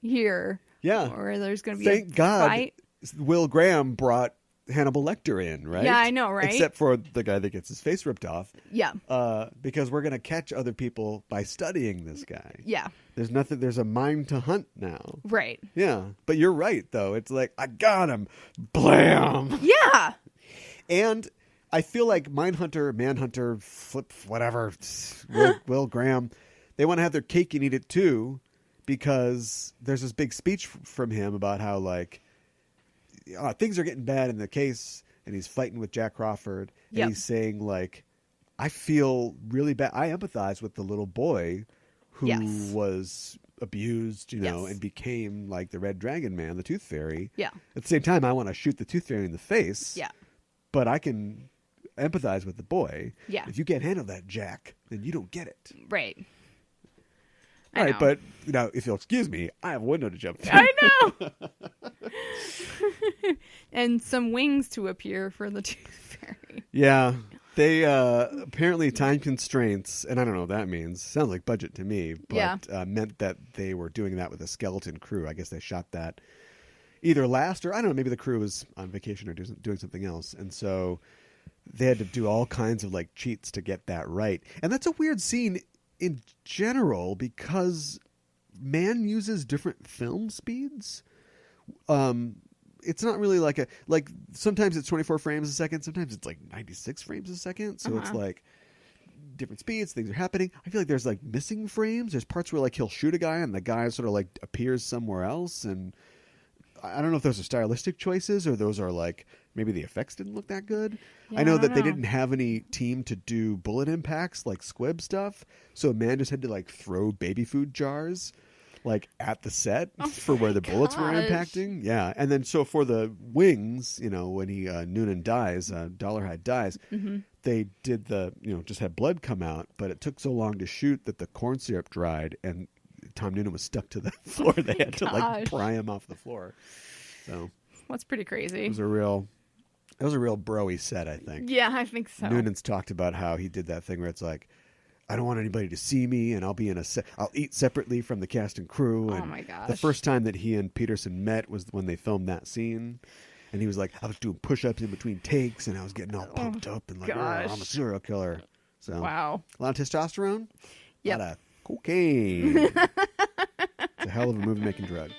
here.
Yeah.
Or there's gonna be
Thank God
fight.
Will Graham brought Hannibal Lecter in, right?
Yeah, I know, right?
Except for the guy that gets his face ripped off.
Yeah.
Because we're going to catch other people by studying this guy.
Yeah.
There's a mind to hunt now.
Right.
Yeah. But you're right, though. It's like, I got him. Blam.
Yeah.
And I feel like Manhunter, whatever, Will Graham, they want to have their cake and eat it too, because there's this big speech from him about how, like, things are getting bad in the case, and he's fighting with Jack Crawford, and he's saying, like, I feel really bad. I empathize with the little boy who was abused, and became like the Red Dragon Man, the Tooth Fairy.
Yeah.
At the same time, I want to shoot the Tooth Fairy in the face.
Yeah.
But I can empathize with the boy.
Yeah.
If you can't handle that, Jack, then you don't get it.
Right.
All right, but if you'll excuse me, I have a window to jump through.
I know. And some wings to appear for the Tooth Fairy.
Yeah. They apparently time constraints, and I don't know what that means. Sounds like budget to me, but meant that they were doing that with a skeleton crew. I guess they shot that either last or I don't know, maybe the crew was on vacation or doing something else. And so they had to do all kinds of like cheats to get that right. And that's a weird scene in general because man uses different film speeds. It's not really like sometimes it's 24 frames a second, sometimes it's like 96 frames a second. So it's like different speeds, things are happening. I feel like there's like missing frames. There's parts where like he'll shoot a guy and the guy sort of like appears somewhere else, and I don't know if those are stylistic choices or those are like maybe the effects didn't look that good.
Yeah,
I know that they didn't have any team to do bullet impacts like squib stuff, so a man just had to like throw baby food jars like at the set for where the bullets were impacting. Yeah. And then so for the wings, when he Noonan dies, Dollarhide dies, they did just had blood come out, but it took so long to shoot that the corn syrup dried and Tom Noonan was stuck to the floor. They had to like pry him off the floor. So
that's pretty crazy.
It was a real bro-y set, I think.
Yeah, I think so.
Noonan's talked about how he did that thing where it's like, I don't want anybody to see me, and I'll be I'll eat separately from the cast and crew. And
oh my gosh!
The first time that he and Peterson met was when they filmed that scene, and he was like, I was doing push-ups in between takes, and I was getting all pumped up and like, oh, I'm a serial killer. So
wow,
a lot of testosterone,
a
lot of cocaine. It's a hell of a movie-making drug.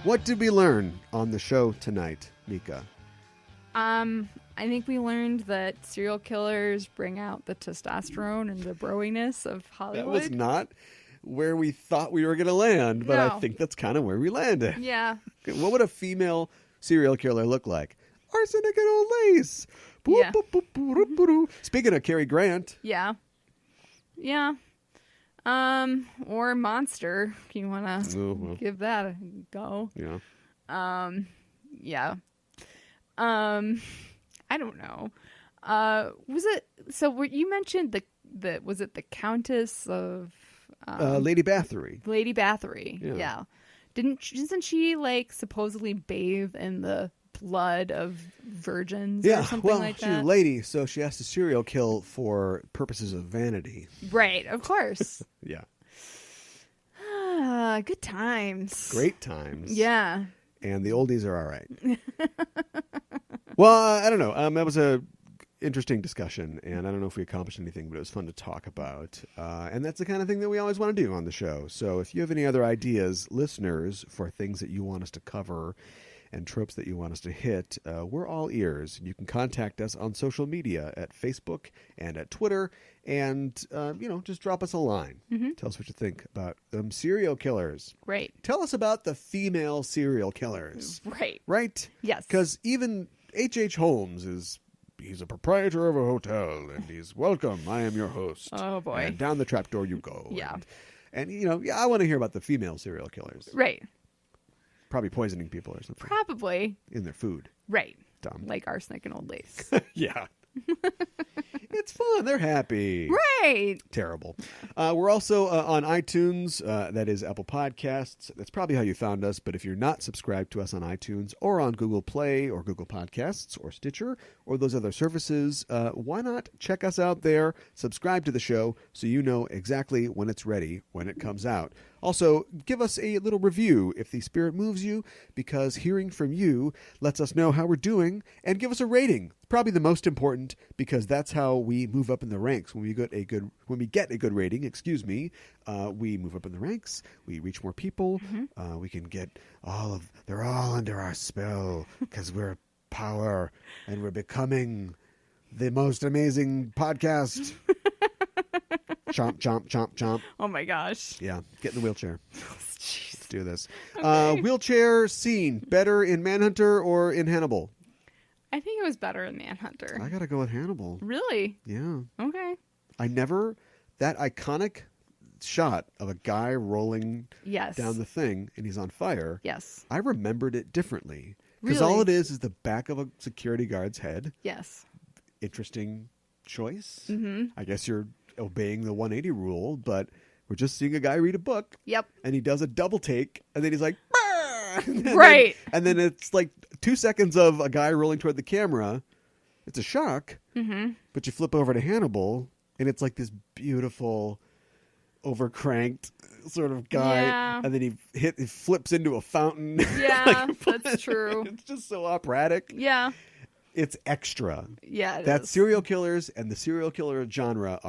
What did we learn on the show tonight, Mika?
I think we learned that serial killers bring out the testosterone and the broiness of Hollywood.
That was not where we thought we were going to land, but
No.
I think that's kind of where we landed.
Yeah.
What would a female serial killer look like? Arsenic and old lace. Boop,
Yeah.
boop, boop, boop, boop, boop, boop. Speaking of Cary Grant.
Yeah. Yeah. Or Monster, if you want to
Oh, well.
give that a go.
Yeah.
Yeah. I don't know. Was it, so you mentioned was it the Countess of
Lady Bathory.
Lady Bathory?
Yeah.
Yeah. Isn't she like supposedly bathe in the blood of virgins or something
well,
like
she's a
that?
lady, so she has to serial kill for purposes of vanity.
Right, of course.
Yeah.
Good times.
Great times.
Yeah.
And the oldies are all right. Well, I don't know. That was a interesting discussion, and I don't know if we accomplished anything, but it was fun to talk about. And that's the kind of thing that we always want to do on the show. So if you have any other ideas, listeners, for things that you want us to cover and tropes that you want us to hit, we're all ears. You can contact us on social media at Facebook and at Twitter, and just drop us a line.
Mm-hmm.
Tell us what you think about them serial killers.
Right.
Tell us about the female serial killers.
Right.
Right?
Yes.
Because even H.H. Holmes he's a proprietor of a hotel, and he's welcome. I am your host.
Oh, boy.
And down the trapdoor you go.
Yeah.
And I want to hear about the female serial killers.
Right.
Probably poisoning people or something
Probably.
in their food.
Right.
Dumb.
Like arsenic and old lace.
Yeah. It's fun. They're happy.
Right.
Terrible. We're also on iTunes. That is Apple Podcasts. That's probably how you found us. But if you're not subscribed to us on iTunes or on Google Play or Google Podcasts or Stitcher or those other services, why not check us out there, subscribe to the show so you know exactly when it's ready, when it comes out. Also, give us a little review if the spirit moves you, because hearing from you lets us know how we're doing, and give us a rating. Probably the most important, because that's how we move up in the ranks. When we get a good rating, we move up in the ranks. We reach more people.
Mm-hmm.
We can get they're all under our spell because we're power and we're becoming the most amazing podcast. Chomp, chomp, chomp, chomp.
Oh, my gosh.
Yeah, get in the wheelchair.
Jeez.
Let's do this.
Okay.
Wheelchair scene, better in Manhunter or in Hannibal?
I think it was better in Manhunter.
I gotta go with Hannibal.
Really?
Yeah.
Okay.
That iconic shot of a guy rolling
Yes.
down the thing and he's on fire.
Yes.
I remembered it differently. Because
Really?
all it is the back of a security guard's head.
Yes.
Interesting choice.
Mm-hmm.
I guess you're obeying the 180 rule, but we're just seeing a guy read a book.
Yep.
And he does a double take, and then he's like,
Right.
And then it's like 2 seconds of a guy rolling toward the camera. It's a shock.
Mm-hmm.
But you flip over to Hannibal, and it's like this beautiful, overcranked sort of guy.
Yeah.
And then he flips into a fountain.
Yeah, that's true.
It's just so operatic.
Yeah.
It's extra.
Yeah, it
That
is.
serial killers and the serial killer genre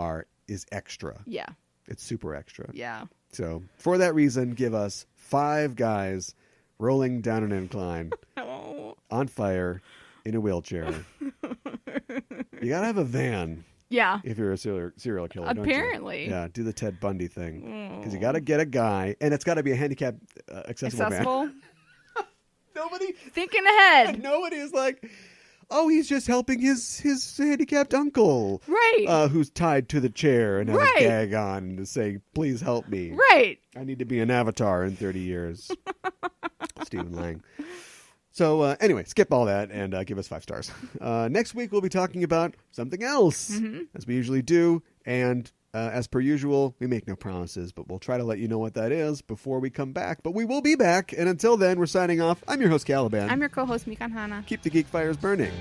is extra.
Yeah.
It's super extra.
Yeah.
So for that reason, give us 5 guys rolling down an incline,
Oh.
on fire, in a wheelchair. You gotta have a van
Yeah.
if you're a serial killer. don't you?
Apparently.
Yeah, do the Ted Bundy thing. Because you gotta get a guy, and it's gotta be a handicapped accessible van.
Accessible.
Nobody
Thinking ahead.
Nobody is like, oh, he's just helping his handicapped uncle.
Right.
Who's tied to the chair and has
Right.
a gag on to say, please help me.
Right.
I need to be an avatar in 30 years. Stephen Lang. So anyway, skip all that and give us 5 stars. Next week, we'll be talking about something else, as we usually do. And as per usual, we make no promises, but we'll try to let you know what that is before we come back. But we will be back. And until then, we're signing off. I'm your host, Caliban.
I'm your co-host, Mikan Hana.
Keep the geek fires burning.